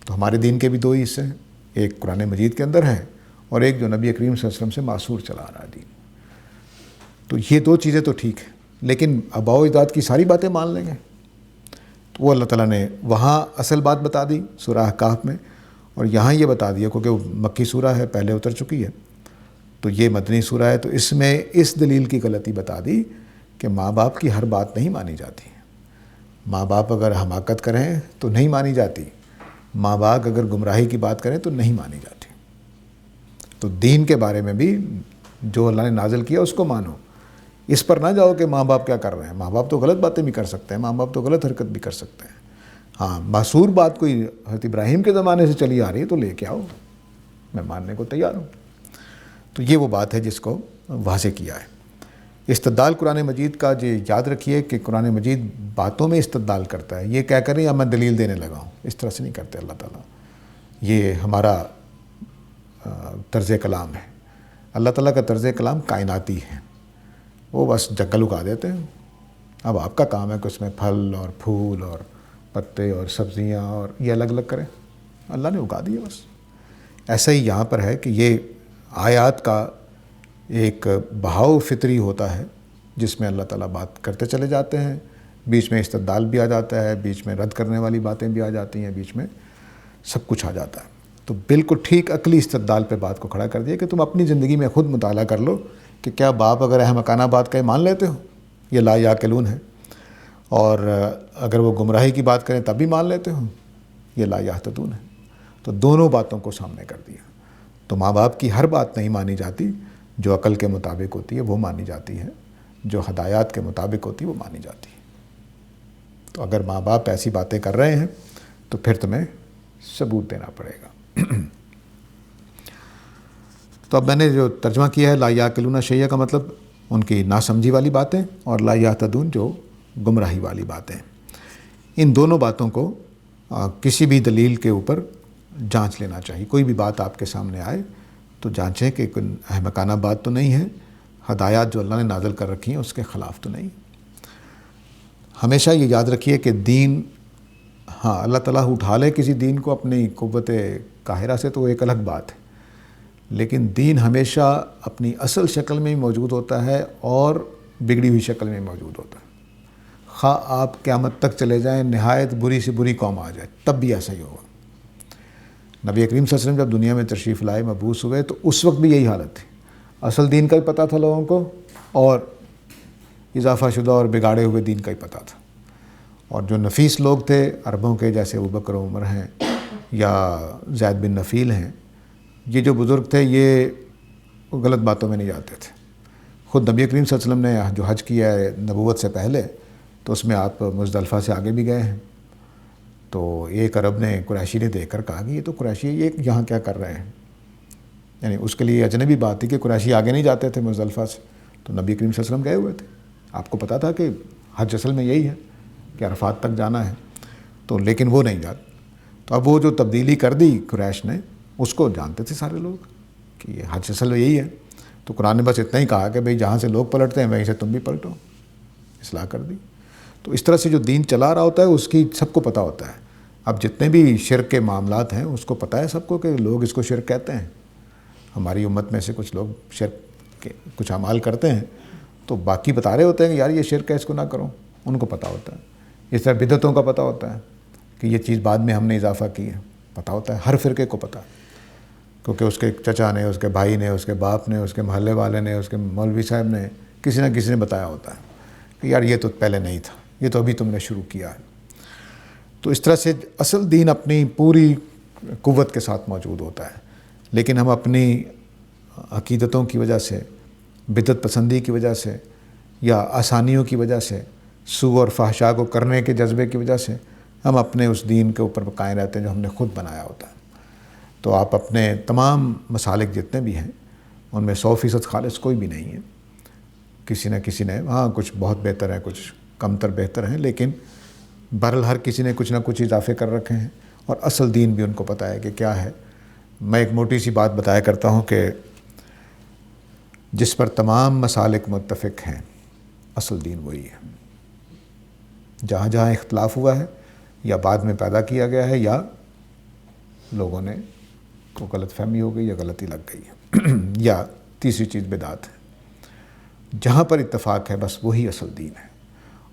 تو ہمارے دین کے بھی 2 ہی حصے ہیں، ایک قرآن مجید کے اندر ہے اور ایک جو نبی کریم صلی اللہ علیہ وسلم سے معصور چلا آ رہا ہے دین۔ تو یہ 2 چیزیں تو ٹھیک ہیں، لیکن آباء و اجداد کی ساری باتیں مان لیں گے تو وہ اللہ تعالیٰ نے وہاں اصل بات بتا دی سورہ احقاف میں، اور یہاں یہ بتا دیا کیونکہ وہ مکی سورہ ہے، پہلے اتر چکی ہے، تو یہ مدنی سورہ ہے، تو اس میں اس دلیل کی غلطی بتا دی کہ ماں باپ کی ہر بات نہیں مانی جاتی۔ ماں باپ اگر حماقت کریں تو نہیں مانی جاتی، ماں باپ اگر گمراہی کی بات کریں تو نہیں مانی جاتی۔ تو دین کے بارے میں بھی جو اللہ نے نازل کیا اس کو مانو، اس پر نہ جاؤ کہ ماں باپ کیا کر رہے ہیں۔ ماں باپ تو غلط باتیں بھی کر سکتے ہیں، ماں باپ تو غلط حرکت بھی کر سکتے ہیں۔ ہاں معصور بات کوئی حضرت ابراہیم کے زمانے سے چلی آ رہی ہے تو لے کے آؤ، میں ماننے کو تیار ہوں۔ تو یہ وہ بات ہے جس کو واضح کیا ہے۔ استدلال قرآن مجید کا یہ یاد رکھیے کہ قرآن مجید باتوں میں استدلال کرتا ہے، یہ کہہ کر نہیں اب میں دلیل دینے لگا ہوں، اس طرح سے نہیں کرتے اللہ تعالیٰ۔ یہ ہمارا طرز کلام ہے، اللہ تعالیٰ کا طرز کلام کائناتی ہے، وہ بس جنگل اگا دیتے ہیں، اب آپ کا کام ہے کہ اس میں پھل اور پھول اور پتے اور سبزیاں اور یہ الگ الگ کریں، اللہ نے اگا دیا بس۔ ایسا ہی یہاں پر ہے کہ یہ آیات کا ایک بہاؤ فطری ہوتا ہے جس میں اللہ تعالیٰ بات کرتے چلے جاتے ہیں، بیچ میں استدلال بھی آ جاتا ہے، بیچ میں رد کرنے والی باتیں بھی آ جاتی ہیں، بیچ میں سب کچھ آ جاتا ہے۔ تو بالکل ٹھیک عقلی استدلال پہ بات کو کھڑا کر دیا کہ تم اپنی زندگی میں خود مطالعہ کر لو کہ کیا باپ اگر احمقانہ بات کہے مان لیتے ہو، یہ لا یعقلون ہے، اور اگر وہ گمراہی کی بات کریں تب بھی مان لیتے ہو، یہ لا یہتدون ہے۔ تو دونوں باتوں کو سامنے کر دیا۔ تو ماں باپ کی ہر بات نہیں مانی جاتی، جو عقل کے مطابق ہوتی ہے وہ مانی جاتی ہے، جو ہدایات کے مطابق ہوتی وہ مانی جاتی ہے۔ تو اگر ماں باپ ایسی باتیں کر رہے ہیں تو پھر تمہیں ثبوت دینا پڑے گا۔ تو اب میں نے جو ترجمہ کیا ہے لا یعقلون شیئا کا مطلب ان کی ناسمجھی والی باتیں، اور لا یہتدون جو گمراہی والی باتیں۔ ان دونوں باتوں کو کسی بھی دلیل کے اوپر جانچ لینا چاہیے۔ کوئی بھی بات آپ کے سامنے آئے تو جانچیں کہ کوئی احمقانہ بات تو نہیں ہے، ہدایات جو اللہ نے نازل کر رکھی ہیں اس کے خلاف تو نہیں۔ ہمیشہ یہ یاد رکھیے کہ دین، ہاں اللہ تعالیٰ اٹھا لے کسی دین کو اپنی قوت قاہرہ سے تو وہ ایک الگ بات ہے، لیکن دین ہمیشہ اپنی اصل شکل میں ہی موجود ہوتا ہے اور بگڑی ہوئی شکل میں موجود ہوتا ہے۔ خواہ آپ قیامت تک چلے جائیں، نہایت بری سے بری قوم آ جائے، تب بھی ایسا ہی ہوگا۔ نبی کریم صلی اللہ علیہ وسلم جب دنیا میں تشریف لائے، مبعوث ہوئے، تو اس وقت بھی یہی حالت تھی۔ اصل دین کا بھی پتہ تھا لوگوں کو، اور اضافہ شدہ اور بگاڑے ہوئے دین کا ہی پتہ تھا۔ اور جو نفیس لوگ تھے عربوں کے، جیسے ابوبکر و عمر ہیں یا زید بن نفیل ہیں، یہ جو بزرگ تھے یہ غلط باتوں میں نہیں جاتے تھے۔ خود نبی کریم صلی اللہ علیہ وسلم نے جو حج کیا ہے نبوت سے پہلے، تو اس میں آپ مزدلفہ سے آگے بھی گئے ہیں، تو ایک عرب نے، قریشی نے دیکھ کر کہا کہ یہ تو قریشی یہ یہاں کیا کر رہے ہیں، یعنی اس کے لیے اجنبی بات تھی کہ قریشی آگے نہیں جاتے تھے مزدلفہ سے، تو نبی کریم صلی اللہ علیہ وسلم گئے ہوئے تھے۔ آپ کو پتہ تھا کہ حج اصل میں یہی ہے کہ عرفات تک جانا ہے، تو لیکن وہ نہیں جاتے۔ تو اب وہ جو تبدیلی کر دی قریش نے، اس کو جانتے تھے سارے لوگ کہ یہ حج اصل میں یہی ہے، تو قرآن نے بس اتنا ہی کہا کہ بھئی جہاں سے لوگ پلٹتے ہیں وہیں سے تم بھی پلٹو، اصلاح کر دی۔ تو اس طرح سے جو دین چلا رہا ہوتا ہے اس کی سب کو پتہ ہوتا ہے۔ اب جتنے بھی شرک کے معاملات ہیں اس کو پتہ ہے سب کو کہ لوگ اس کو شرک کہتے ہیں۔ ہماری امت میں سے کچھ لوگ شرک کے کچھ اعمال کرتے ہیں تو باقی بتا رہے ہوتے ہیں کہ یار یہ شرک ہے، اس کو نہ کرو، ان کو پتہ ہوتا ہے۔ اس طرح بدعتوں کا پتہ ہوتا ہے کہ یہ چیز بعد میں ہم نے اضافہ کی ہے، پتہ ہوتا ہے، ہر فرقے کو پتہ ہے، کیونکہ اس کے چچا نے، اس کے بھائی نے، اس کے باپ نے، اس کے محلے والے نے، اس کے مولوی صاحب نے، کسی نہ کسی نے بتایا ہوتا ہے کہ یار یہ تو پہلے نہیں تھا، یہ تو ابھی تم نے شروع کیا ہے۔ تو اس طرح سے اصل دین اپنی پوری قوت کے ساتھ موجود ہوتا ہے، لیکن ہم اپنی عقیدتوں کی وجہ سے، بدعت پسندی کی وجہ سے، یا آسانیوں کی وجہ سے، سو اور فحشاء کو کرنے کے جذبے کی وجہ سے ہم اپنے اس دین کے اوپر قائم رہتے ہیں جو ہم نے خود بنایا ہوتا ہے۔ تو آپ اپنے تمام مسالک جتنے بھی ہیں ان میں 100% خالص کوئی بھی نہیں ہے، کسی نہ کسی نے، ہاں کچھ بہت بہتر ہیں، کچھ کم تر بہتر ہیں، لیکن بہرحال ہر کسی نے کچھ نہ کچھ اضافے کر رکھے ہیں، اور اصل دین بھی ان کو پتہ ہے کہ کیا ہے۔ میں ایک موٹی سی بات بتایا کرتا ہوں کہ جس پر تمام مسالک متفق ہیں اصل دین وہی ہے۔ جہاں جہاں اختلاف ہوا ہے یا بعد میں پیدا کیا گیا ہے یا لوگوں نے کو غلط فہمی ہو گئی یا غلطی لگ گئی ہے یا تیسری چیز بدعت ہے، جہاں پر اتفاق ہے بس وہی اصل دین ہے۔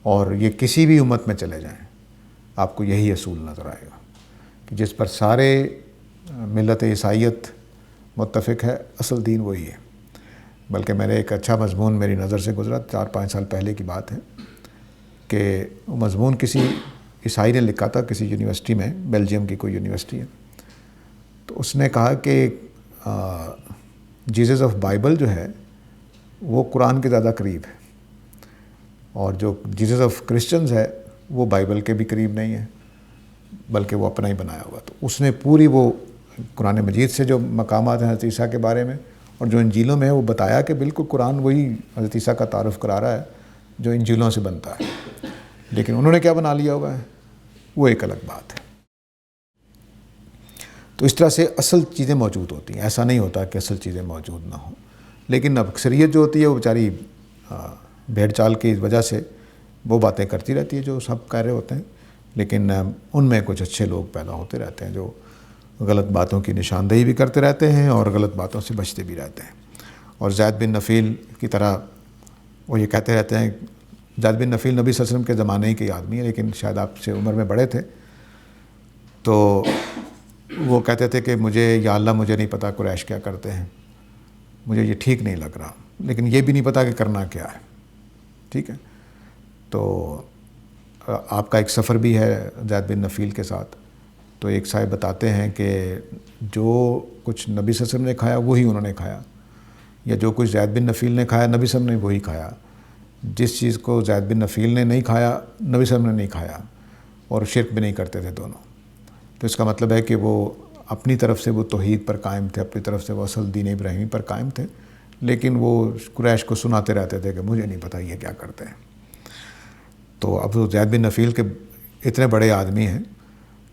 اور یہ کسی بھی امت میں چلے جائیں آپ کو یہی اصول نظر آئے گا کہ جس پر سارے ملت عیسائیت متفق ہے، اصل دین وہی ہے۔ بلکہ میں نے ایک اچھا مضمون میری نظر سے گزرا، 4-5 سال پہلے کی بات ہے، کہ وہ مضمون کسی عیسائی نے لکھا تھا کسی یونیورسٹی میں، بیلجیم کی کوئی یونیورسٹی ہے، تو اس نے کہا کہ جیزس آف بائبل جو ہے وہ قرآن کے زیادہ قریب ہے، اور جو جیزس آف کرسچنز ہے وہ بائبل کے بھی قریب نہیں ہے، بلکہ وہ اپنا ہی بنایا ہوا۔ تو اس نے پوری وہ قرآن مجید سے جو مقامات ہیں حضرت عیسیٰ کے بارے میں اور جو انجیلوں میں ہے وہ بتایا کہ بالکل قرآن وہی حضرت عیسیٰ کا تعارف کرا رہا ہے جو انجیلوں سے بنتا ہے، لیکن انہوں نے کیا بنا لیا ہوا ہے وہ ایک الگ بات ہے۔ تو اس طرح سے اصل چیزیں موجود ہوتی ہیں، ایسا نہیں ہوتا کہ اصل چیزیں موجود نہ ہوں، لیکن اب اکثریت جو ہوتی ہے وہ بیچاری بھیڑ چال کی وجہ سے وہ باتیں کرتی رہتی ہے جو سب کہہ رہے ہوتے ہیں، لیکن ان میں کچھ اچھے لوگ پیدا ہوتے رہتے ہیں جو غلط باتوں کی نشاندہی بھی کرتے رہتے ہیں اور غلط باتوں سے بچتے بھی رہتے ہیں۔ اور زید بن نفیل کی طرح وہ یہ کہتے رہتے ہیں، زید بن نفیل نبی صلی اللہ علیہ وسلم کے زمانے کے آدمی ہیں، لیکن شاید آپ سے عمر میں بڑے تھے، تو وہ کہتے تھے کہ مجھے، یا اللہ مجھے نہیں پتہ قریش کیا کرتے ہیں، مجھے یہ ٹھیک نہیں لگ رہا، لیکن یہ بھی نہیں پتہ کہ کرنا کیا ہے۔ ٹھیک ہے، تو آپ کا ایک سفر بھی ہے زید بن نفیل کے ساتھ، تو ایک صاحب بتاتے ہیں کہ جو کچھ نبی صلی اللہ علیہ وسلم نے کھایا وہی انہوں نے کھایا، یا جو کچھ زید بن نفیل نے کھایا نبی صلی اللہ علیہ وسلم نے وہی کھایا، جس چیز کو زید بن نفیل نے نہیں کھایا، نبی صلی اللہ علیہ وسلم نے نہیں کھایا، اور شرک بھی نہیں کرتے تھے دونوں، تو اس کا مطلب ہے کہ وہ اپنی طرف سے وہ توحید پر قائم تھے، اپنی طرف سے وہ اصل دین ابراہیمی پر قائم تھے، لیکن وہ قریش کو سناتے رہتے تھے کہ مجھے نہیں پتہ یہ کیا کرتے ہیں۔ تو اب وہ زید بن نفیل کے اتنے بڑے آدمی ہیں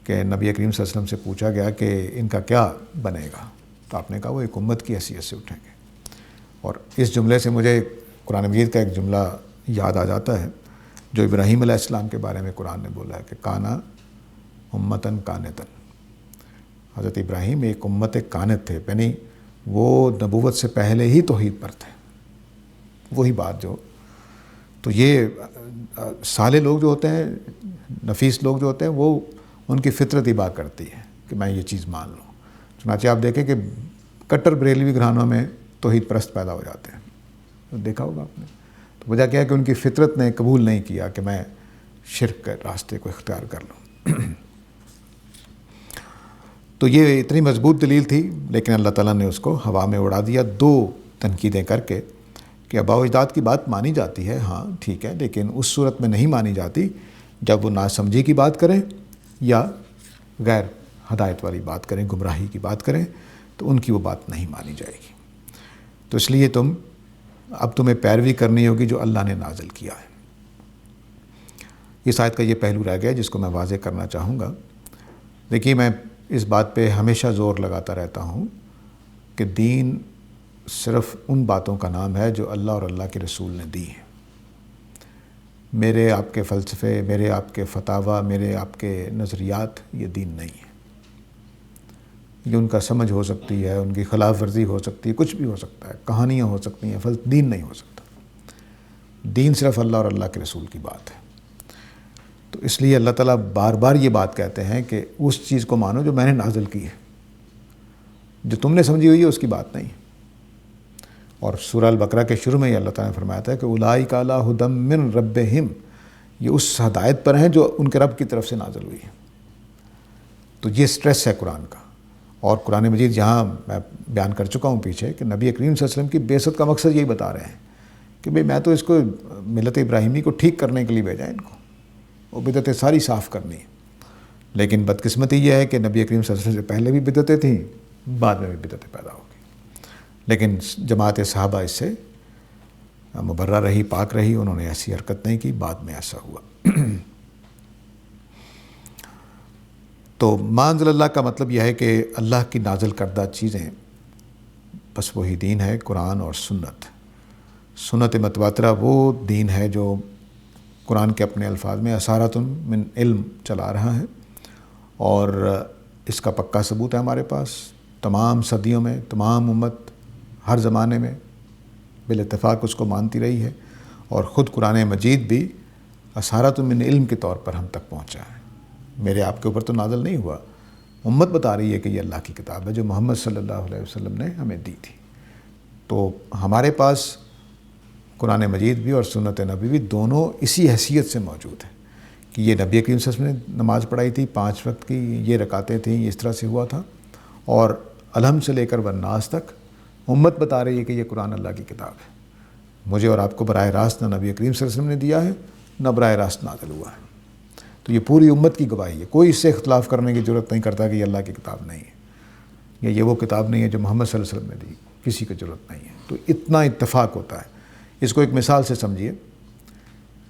کہ نبی کریم صلی اللہ علیہ وسلم سے پوچھا گیا کہ ان کا کیا بنے گا، تو آپ نے کہا وہ ایک امت کی حیثیت سے اٹھیں گے۔ اور اس جملے سے مجھے قرآن مجید کا ایک جملہ یاد آ جاتا ہے جو ابراہیم علیہ السلام کے بارے میں قرآن نے بولا ہے کہ کانا امتن قانتن، حضرت ابراہیم ایک امت قانت تھے، یعنی وہ نبوت سے پہلے ہی توحید پر تھے۔ وہی بات جو تو یہ سالے لوگ جو ہوتے ہیں، نفیس لوگ جو ہوتے ہیں، وہ ان کی فطرت ہی بات کرتی ہے کہ میں یہ چیز مان لوں۔ چنانچہ آپ دیکھیں کہ کٹر بریلوی گھرانوں میں توحید پرست پیدا ہو جاتے ہیں، دیکھا ہوگا آپ نے۔ تو وجہ کیا ہے کہ ان کی فطرت نے قبول نہیں کیا کہ میں شرک کے راستے کو اختیار کر لوں۔ تو یہ اتنی مضبوط دلیل تھی، لیکن اللہ تعالیٰ نے اس کو ہوا میں اڑا دیا دو تنقیدیں کر کے کہ آباء و اجداد کی بات مانی جاتی ہے، ہاں ٹھیک ہے، لیکن اس صورت میں نہیں مانی جاتی جب وہ ناسمجھی کی بات کریں یا غیر ہدایت والی بات کریں، گمراہی کی بات کریں، تو ان کی وہ بات نہیں مانی جائے گی۔ تو اس لیے اب تمہیں پیروی کرنی ہوگی جو اللہ نے نازل کیا ہے۔ اس آیت کا یہ پہلو رہ گیا جس کو میں واضح کرنا چاہوں گا۔ دیکھیے، میں اس بات پہ ہمیشہ زور لگاتا رہتا ہوں کہ دین صرف ان باتوں کا نام ہے جو اللہ اور اللہ کے رسول نے دی ہیں۔ میرے آپ کے فلسفے، میرے آپ کے فتاویٰ، میرے آپ کے نظریات یہ دین نہیں ہے۔ یہ ان کا سمجھ ہو سکتی ہے، ان کی خلاف ورزی ہو سکتی ہے، کچھ بھی ہو سکتا ہے، کہانیاں ہو سکتی ہیں، دین نہیں ہو سکتا۔ دین صرف اللہ اور اللہ کے رسول کی بات ہے۔ تو اس لیے اللہ تعالیٰ بار بار یہ بات کہتے ہیں کہ اس چیز کو مانو جو میں نے نازل کی ہے، جو تم نے سمجھی ہوئی ہے اس کی بات نہیں ہے۔ اور سورہ البقرہ کے شروع میں ہی اللہ تعالیٰ نے فرمایا تھا کہ اولئک علی ھدی من ربہم، یہ اس ہدایت پر ہیں جو ان کے رب کی طرف سے نازل ہوئی ہے۔ تو یہ سٹریس ہے قرآن کا۔ اور قرآن مجید جہاں میں بیان کر چکا ہوں پیچھے کہ نبی کریم صلی اللہ علیہ وسلم کی بعثت کا مقصد یہی بتا رہے ہیں کہ بھئی میں تو اس کو ملت ابراہیمی کو ٹھیک کرنے کے لیے بھیجا ہے، ان کو وہ بدعتیں ساری صاف کرنی ہیں۔ لیکن بدقسمتی یہ ہے کہ نبی کریم صلی اللہ علیہ وسلم سے پہلے بھی بدعتیں تھیں، بعد میں بھی بدعتیں پیدا ہو گئی، لیکن جماعت صحابہ اس سے مبرہ رہی، پاک رہی، انہوں نے ایسی حرکت نہیں کی، بعد میں ایسا ہوا۔ تو ما انزل اللہ کا مطلب یہ ہے کہ اللہ کی نازل کردہ چیزیں، بس وہی دین ہے، قرآن اور سنت۔ سنت متواترہ وہ دین ہے جو قرآن کے اپنے الفاظ میں اسارۃ من علم چلا رہا ہے، اور اس کا پکا ثبوت ہے ہمارے پاس۔ تمام صدیوں میں تمام امت ہر زمانے میں بالاتفاق اس کو مانتی رہی ہے، اور خود قرآن مجید بھی اسارۃ من علم کے طور پر ہم تک پہنچا ہے۔ میرے آپ کے اوپر تو نازل نہیں ہوا، امت بتا رہی ہے کہ یہ اللہ کی کتاب ہے جو محمد صلی اللہ علیہ وسلم نے ہمیں دی تھی۔ تو ہمارے پاس قرآن مجید بھی اور سنت نبی بھی دونوں اسی حیثیت سے موجود ہیں کہ یہ نبی کریم صلی اللہ علیہ وسلم نے نماز پڑھائی تھی 5 وقت کی، یہ رکعتیں تھیں، اس طرح سے ہوا تھا، اور الحمد سے لے کر والناس تک امت بتا رہی ہے کہ یہ قرآن اللہ کی کتاب ہے۔ مجھے اور آپ کو براہ راست نہ نبی کریم صلی اللہ علیہ وسلم نے دیا ہے، نہ براہ راست نازل ہوا ہے۔ تو یہ پوری امت کی گواہی ہے، کوئی اس سے اختلاف کرنے کی ضرورت نہیں کرتا کہ یہ اللہ کی کتاب نہیں ہے، یا یہ وہ کتاب نہیں ہے جو محمد صلی اللہ علیہ وسلم نے دی، کسی کو ضرورت نہیں ہے۔ تو اتنا اتفاق ہوتا ہے۔ اس کو ایک مثال سے سمجھیے،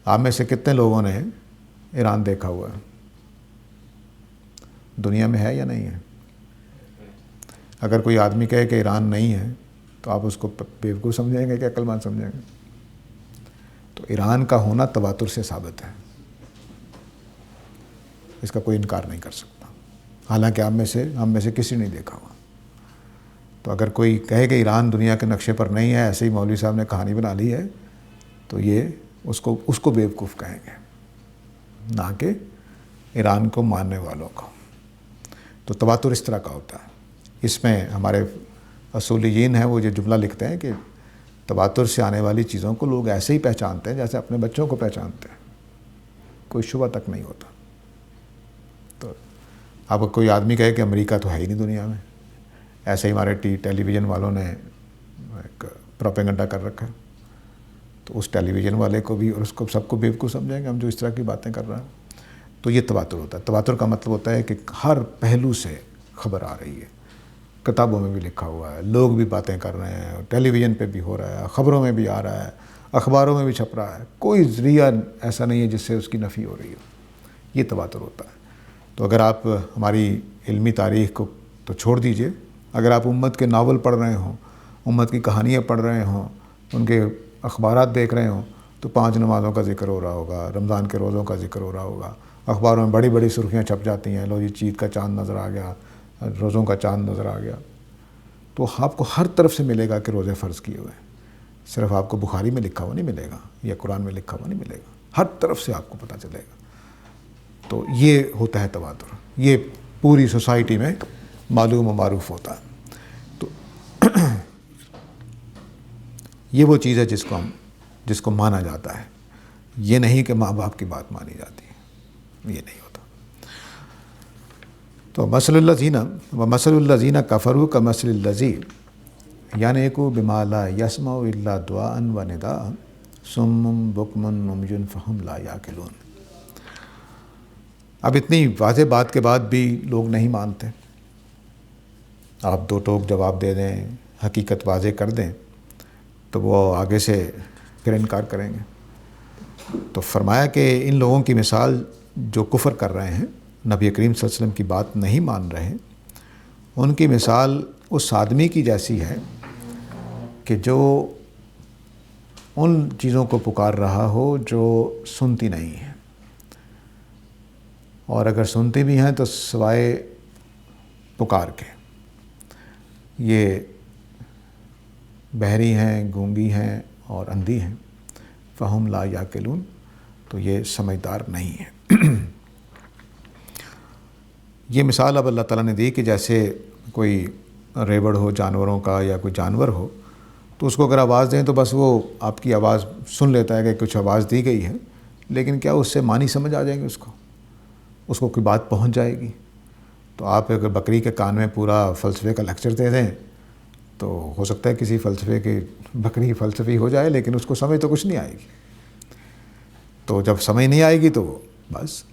آپ میں سے کتنے لوگوں نے ایران دیکھا ہوا ہے؟ دنیا میں ہے یا نہیں ہے؟ اگر کوئی آدمی کہے کہ ایران نہیں ہے تو آپ اس کو بیوقوف سمجھیں گے کہ عقل مند سمجھیں گے؟ تو ایران کا ہونا تواتر سے ثابت ہے، اس کا کوئی انکار نہیں کر سکتا، حالانکہ ہم میں سے کسی نے نہیں دیکھا ہوا۔ تو اگر کوئی کہے کہ ایران دنیا کے نقشے پر نہیں ہے، ایسے ہی مولوی صاحب نے کہانی بنا لی ہے، تو یہ اس کو بیوقوف کہیں گے، نہ کہ ایران کو ماننے والوں کو۔ تو تواتر اس طرح کا ہوتا ہے۔ اس میں ہمارے اصولیین ہیں، وہ یہ جملہ لکھتے ہیں کہ تواتر سے آنے والی چیزوں کو لوگ ایسے ہی پہچانتے ہیں جیسے اپنے بچوں کو پہچانتے ہیں، کوئی شبہ تک نہیں ہوتا۔ تو اب کوئی آدمی کہے کہ امریکہ تو ہے ہی نہیں دنیا میں، ایسے ہی ہمارے ٹیلی ویژن والوں نے ایک پروپیگنڈا کر رکھا ہے، تو تو اس ٹیلی ویژن والے کو بھی اور اس کو سب کو بیوقوف سمجھیں گے ہم جو اس طرح کی باتیں کر رہے ہیں. تو یہ تواتر ہوتا ہے. تواتر کا مطلب ہوتا ہے کہ ہر پہلو سے خبر آ رہی ہے. کتابوں میں بھی لکھا ہوا ہے, لوگ بھی باتیں کر رہے ہیں, ٹیلی ویژن پہ بھی ہو رہا ہے, خبروں میں بھی آ رہا ہے, اخباروں میں بھی چھپ رہا ہے. کوئی ذریعہ ایسا نہیں ہے جس سے اس کی نفی ہو رہی ہو. یہ تواتر ہوتا ہے. تو اگر آپ ہماری علمی تاریخ کو تو چھوڑ دیجئے, اگر آپ امت کے ناول پڑھ رہے ہوں, امت کی کہانیاں پڑھ رہے ہوں, ان کے اخبارات دیکھ رہے ہوں, تو 5 نمازوں کا ذکر ہو رہا ہوگا, رمضان کے روزوں کا ذکر ہو رہا ہوگا, اخباروں میں بڑی بڑی سرخیاں چھپ جاتی ہیں, لو جی چیت کا چاند نظر آ گیا, روزوں کا چاند نظر آ گیا. تو آپ کو ہر طرف سے ملے گا کہ روزے فرض کیے ہوئے ہیں. صرف آپ کو بخاری میں لکھا ہوا نہیں ملے گا یا قرآن میں لکھا ہوا نہیں ملے گا, ہر طرف سے آپ کو پتہ چلے گا. تو یہ ہوتا ہے تواتر. یہ پوری سوسائٹی میں معلوم و معروف ہوتا ہے. تو یہ وہ چیز ہے جس کو مانا جاتا ہے. یہ نہیں کہ ماں باپ کی بات مانی جاتی ہے, یہ نہیں ہوتا. تو مثل الذین کفروا کمثل الذی ینعق بما لا یسمع الا دعاء و نداء صم بکم عمی فہم لا یعقلون. اب اتنی واضح بات کے بعد بھی لوگ نہیں مانتے. آپ 2 ٹوک جواب دے دیں, حقیقت واضح کر دیں, تو وہ آگے سے پھر انکار کریں گے. تو فرمایا کہ ان لوگوں کی مثال جو کفر کر رہے ہیں, نبی کریم صلی اللہ علیہ وسلم کی بات نہیں مان رہے, ان کی مثال اس آدمی کی جیسی ہے کہ جو ان چیزوں کو پکار رہا ہو جو سنتی نہیں ہیں, اور اگر سنتی بھی ہیں تو سوائے پکار کے. یہ بہری ہیں, گونگی ہیں اور اندھی ہیں. فہم لا یعقلون, تو یہ سمجھدار نہیں ہیں. یہ مثال اب اللہ تعالیٰ نے دی کہ جیسے کوئی ریوڑ ہو جانوروں کا, یا کوئی جانور ہو, تو اس کو اگر آواز دیں تو بس وہ آپ کی آواز سن لیتا ہے کہ کچھ آواز دی گئی ہے, لیکن کیا اس سے معنی سمجھ آ جائیں گے, اس کو کوئی بات پہنچ جائے گی؟ تو آپ اگر بکری کے کان میں پورا فلسفے کا لیکچر دے دیں تو ہو سکتا ہے کسی فلسفے کی بکری فلسفی ہو جائے, لیکن اس کو سمجھ تو کچھ نہیں آئے گی. تو جب سمجھ نہیں آئے گی تو بس.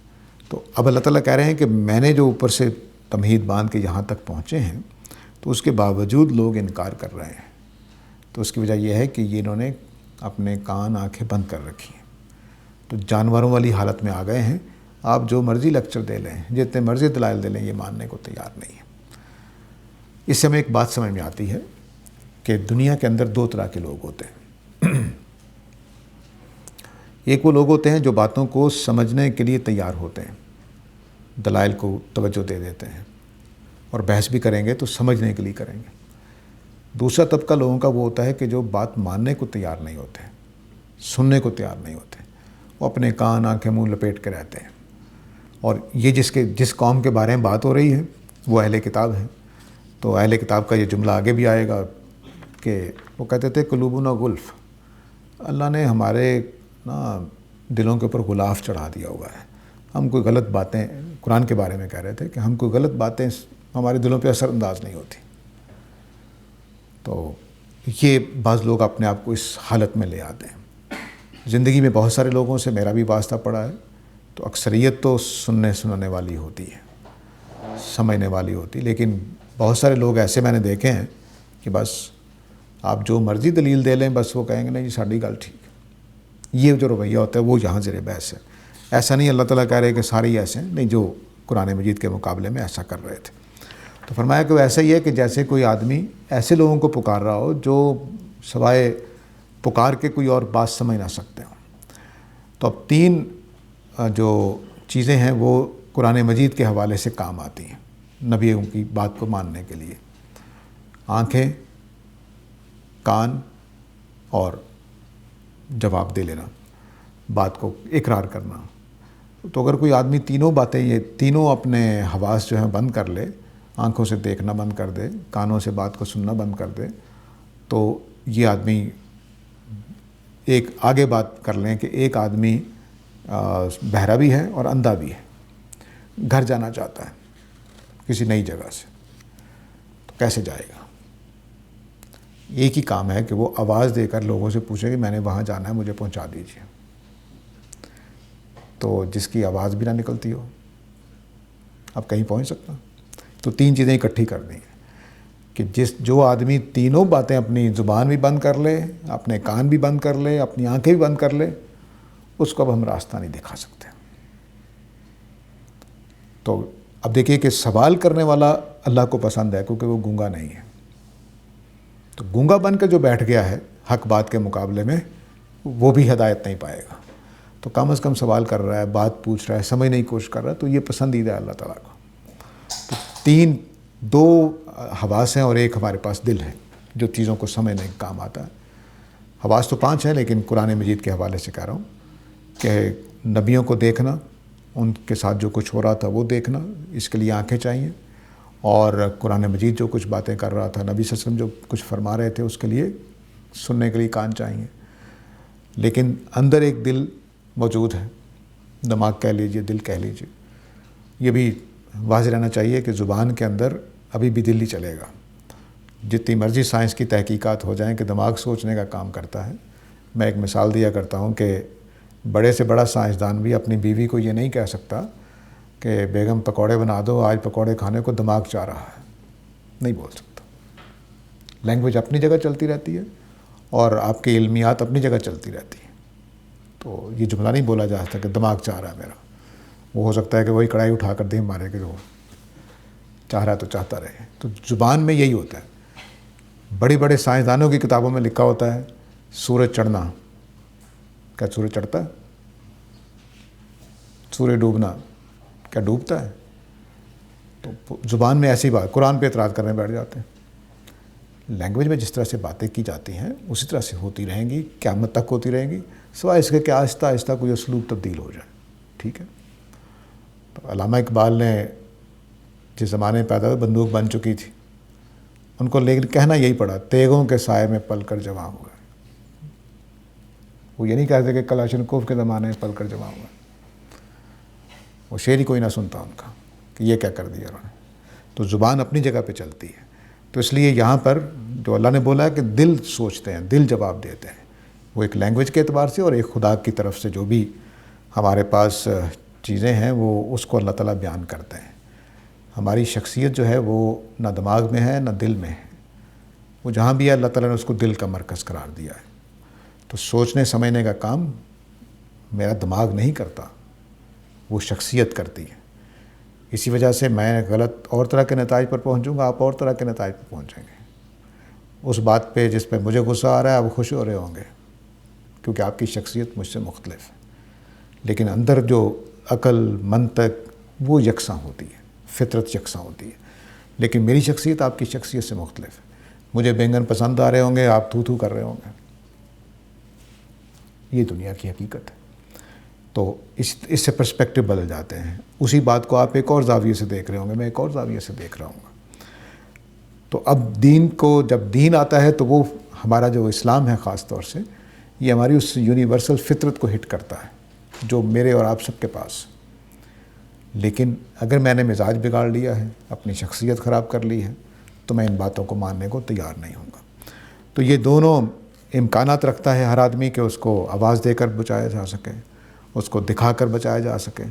تو اب اللہ تعالیٰ کہہ رہے ہیں کہ میں نے جو اوپر سے تمہید باندھ کے یہاں تک پہنچے ہیں, تو اس کے باوجود لوگ انکار کر رہے ہیں. تو اس کی وجہ یہ ہے کہ یہ انہوں نے اپنے کان آنکھیں بند کر رکھی ہیں. تو جانوروں والی حالت میں آ گئے ہیں. آپ جو مرضی لیکچر دے لیں, جتنے مرضی دلائل دے لیں, یہ ماننے کو تیار نہیں ہے. اس سے ہمیں ایک بات سمجھ میں آتی ہے کہ دنیا کے اندر 2 طرح کے لوگ ہوتے ہیں. ایک وہ لوگ ہوتے ہیں جو باتوں کو سمجھنے کے لیے تیار ہوتے ہیں, دلائل کو توجہ دے دیتے ہیں, اور بحث بھی کریں گے تو سمجھنے کے لیے کریں گے. دوسرا طبقہ لوگوں کا وہ ہوتا ہے کہ جو بات ماننے کو تیار نہیں ہوتے, سننے کو تیار نہیں ہوتے. وہ اپنے کان آنکھیں منہ لپیٹ کے رہتے ہیں. اور یہ جس قوم کے بارے میں بات ہو رہی ہے وہ اہل کتاب ہیں. تو اہل کتاب کا یہ جملہ آگے بھی آئے گا کہ وہ کہتے تھے قلوبنا غلف, اللہ نے ہمارے دلوں کے اوپر غلاف چڑھا دیا ہوا ہے. ہم کوئی غلط باتیں, قرآن کے بارے میں کہہ رہے تھے کہ ہم کوئی غلط باتیں ہمارے دلوں پہ اثر انداز نہیں ہوتی. تو یہ بعض لوگ اپنے آپ کو اس حالت میں لے آتے ہیں. زندگی میں بہت سارے لوگوں سے میرا بھی واسطہ پڑا ہے, تو اکثریت تو سننے والی ہوتی ہے, سمجھنے والی ہوتی, لیکن بہت سارے لوگ ایسے میں نے دیکھے ہیں کہ بس آپ جو مرضی دلیل دے لیں, بس وہ کہیں گے نہیں جی ساڑی گل ٹھیک ہے. یہ جو رویہ ہوتا ہے وہ یہاں زیر بحث ہے. ایسا نہیں اللہ تعالیٰ کہہ رہے کہ سارے ہی ایسے ہیں, نہیں, جو قرآن مجید کے مقابلے میں ایسا کر رہے تھے. تو فرمایا کہ وہ ایسا ہی ہے کہ جیسے کوئی آدمی ایسے لوگوں کو پکار رہا ہو جو سوائے پکار کے کوئی اور بات سمجھ نہ سکتے ہوں. تو اب 3 جو چیزیں ہیں وہ قرآن مجید کے حوالے سے کام آتی ہیں نبیوں کی بات کو ماننے کے لیے: آنکھیں, کان اور جواب دے لینا, بات کو اقرار کرنا. تو اگر کوئی آدمی تینوں باتیں, یہ تینوں اپنے حواس جو ہیں بند کر لے, آنکھوں سے دیکھنا بند کر دے, کانوں سے بات کو سننا بند کر دے, تو یہ آدمی ایک آگے بات کر لیں کہ ایک آدمی بہرا بھی ہے اور اندھا بھی ہے, گھر جانا چاہتا ہے کسی نئی جگہ سے, تو کیسے جائے گا؟ ایک ہی کام ہے کہ وہ آواز دے کر لوگوں سے پوچھے کہ میں نے وہاں جانا ہے، مجھے پہنچا دیجیے۔ تو جس کی آواز بھی نہ نکلتی ہو، اب کہیں پہنچ سکتا۔ تو تین چیزیں اکٹھی کر دیں کہ جو آدمی تینوں باتیں، اپنی زبان بھی بند کر لے، اپنے کان بھی بند کر لے، اپنی آنکھیں بھی بند کر لے، اس کو اب ہم راستہ نہیں دکھا سکتے۔ تو اب دیکھیے کہ سوال کرنے والا اللہ کو پسند ہے کیونکہ وہ گونگا نہیں ہے۔ تو گونگا بن کے جو بیٹھ گیا ہے حق بات کے مقابلے میں، وہ بھی ہدایت نہیں پائے گا۔ تو کم از کم سوال کر رہا ہے، بات پوچھ رہا ہے، سمجھنے کی کوشش کر رہا ہے، تو یہ پسندیدہ ہے اللہ تعالیٰ کو۔ تو دو حواس ہیں اور ایک ہمارے پاس دل ہے جو چیزوں کو سمجھنے کا کام آتا ہے۔ حواس تو 5 ہیں، لیکن قرآن مجید کے حوالے سے کہہ رہا ہوں کہ نبیوں کو دیکھنا، ان کے ساتھ جو کچھ ہو رہا تھا وہ دیکھنا، اس کے لیے آنکھیں چاہیے، اور قرآن مجید جو کچھ باتیں کر رہا تھا، نبی صلی اللہ علیہ وسلم جو کچھ فرما رہے تھے، اس کے لیے سننے کے لیے کان چاہیے۔ لیکن اندر ایک دل موجود ہے، دماغ کہہ لیجئے، دل کہہ لیجئے، یہ بھی واضح رہنا چاہیے کہ زبان کے اندر ابھی بھی دل ہی چلے گا۔ جتنی مرضی سائنس کی تحقیقات ہو جائیں کہ دماغ سوچنے کا کام کرتا ہے۔ میں ایک مثال دیا کرتا ہوں کہ بڑے سے بڑا سائنسدان بھی اپنی بیوی کو یہ نہیں کہہ سکتا کہ بیگم پکوڑے بنا دو، آج پکوڑے کھانے کو دماغ چاہ رہا ہے، نہیں بول سکتا۔ لینگویج اپنی جگہ چلتی رہتی ہے اور آپ کی علمیات اپنی جگہ چلتی رہتی ہیں۔ تو یہ جملہ نہیں بولا جا سکتا کہ دماغ چاہ رہا ہے میرا۔ وہ ہو سکتا ہے کہ وہی کڑھائی اٹھا کر دے مارے کہ جو چاہ رہا ہے تو چاہتا رہے۔ تو زبان میں یہی ہوتا ہے۔ بڑے بڑے سائنسدانوں کی کتابوں میں لکھا ہوتا ہے سورج چڑھنا، کیا سورج چڑھتا ہے؟ سورج ڈوبنا، کیا ڈوبتا ہے؟ تو زبان میں ایسی بات، قرآن پہ اعتراض کرنے بیٹھ جاتے ہیں۔ لینگویج میں جس طرح سے باتیں کی جاتی ہیں اسی طرح سے ہوتی رہیں گی، قیامت تک ہوتی رہیں گی، سوائے اس کے کہ آہستہ آہستہ کوئی اسلوب تبدیل ہو جائے۔ ٹھیک ہے؟ تو علامہ اقبال نے جس زمانے میں پیدا ہوئے بندوق بن چکی تھی، ان کو لیکن کہنا یہی پڑا، تیغوں کے سائے میں پل کر جواں ہوا۔ وہ یہ نہیں کہتے کہ کلاشنکوف کے زمانے میں پل کر جواں ہوا۔ وہ شعر ہی کوئی نہ سنتا ان کا کہ یہ کیا کر دیا انہوں نے۔ تو زبان اپنی جگہ پہ چلتی ہے۔ تو اس لیے یہاں پر جو اللہ نے بولا ہے کہ دل سوچتے ہیں، دل جواب دیتے ہیں، وہ ایک لینگویج کے اعتبار سے اور ایک خدا کی طرف سے جو بھی ہمارے پاس چیزیں ہیں وہ اس کو اللہ تعالیٰ بیان کرتے ہیں۔ ہماری شخصیت جو ہے وہ نہ دماغ میں ہے نہ دل میں ہے، وہ جہاں بھی ہے اللہ تعالیٰ نے اس کو دل کا مرکز قرار دیا ہے۔ تو سوچنے سمجھنے کا کام میرا دماغ نہیں کرتا، وہ شخصیت کرتی ہے۔ اسی وجہ سے میں غلط اور طرح کے نتائج پر پہنچوں گا، آپ اور طرح کے نتائج پر پہنچیں گے۔ اس بات پہ جس پہ مجھے غصہ آ رہا ہے آپ خوش ہو رہے ہوں گے کیونکہ آپ کی شخصیت مجھ سے مختلف ہے، لیکن اندر جو عقل منطق وہ یکساں ہوتی ہے، فطرت یکساں ہوتی ہے۔ لیکن میری شخصیت آپ کی شخصیت سے مختلف ہے۔ مجھے بینگن پسند آ رہے ہوں گے، آپ تھو تھو کر رہے ہوں گے۔ یہ دنیا کی حقیقت ہے۔ تو اس سے پرسپیکٹو بدل جاتے ہیں۔ اسی بات کو آپ ایک اور زاویے سے دیکھ رہے ہوں گے، میں ایک اور زاویے سے دیکھ رہا ہوں گا۔ تو اب دین کو، جب دین آتا ہے تو وہ ہمارا جو اسلام ہے خاص طور سے، یہ ہماری اس یونیورسل فطرت کو ہٹ کرتا ہے جو میرے اور آپ سب کے پاس۔ لیکن اگر میں نے مزاج بگاڑ لیا ہے، اپنی شخصیت خراب کر لی ہے، تو میں ان باتوں کو ماننے کو تیار نہیں ہوں گا۔ تو یہ دونوں امکانات رکھتا ہے ہر آدمی کہ اس کو آواز دے کر بچایا جا سکے، اس کو دکھا کر بچایا جا سکے،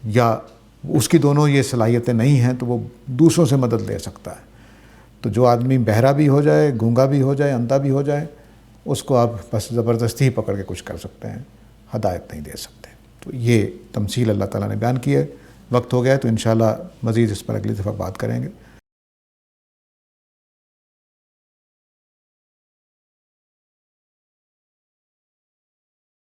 یا اس کی دونوں یہ صلاحیتیں نہیں ہیں تو وہ دوسروں سے مدد لے سکتا ہے۔ تو جو آدمی بہرا بھی ہو جائے، گونگا بھی ہو جائے، اندھا بھی ہو جائے، اس کو آپ بس زبردستی ہی پکڑ کے کچھ کر سکتے ہیں، ہدایت نہیں دے سکتے۔ تو یہ تمثیل اللہ تعالیٰ نے بیان کی ہے۔ وقت ہو گیا ہے تو انشاءاللہ مزید اس پر اگلی دفعہ بات کریں گے۔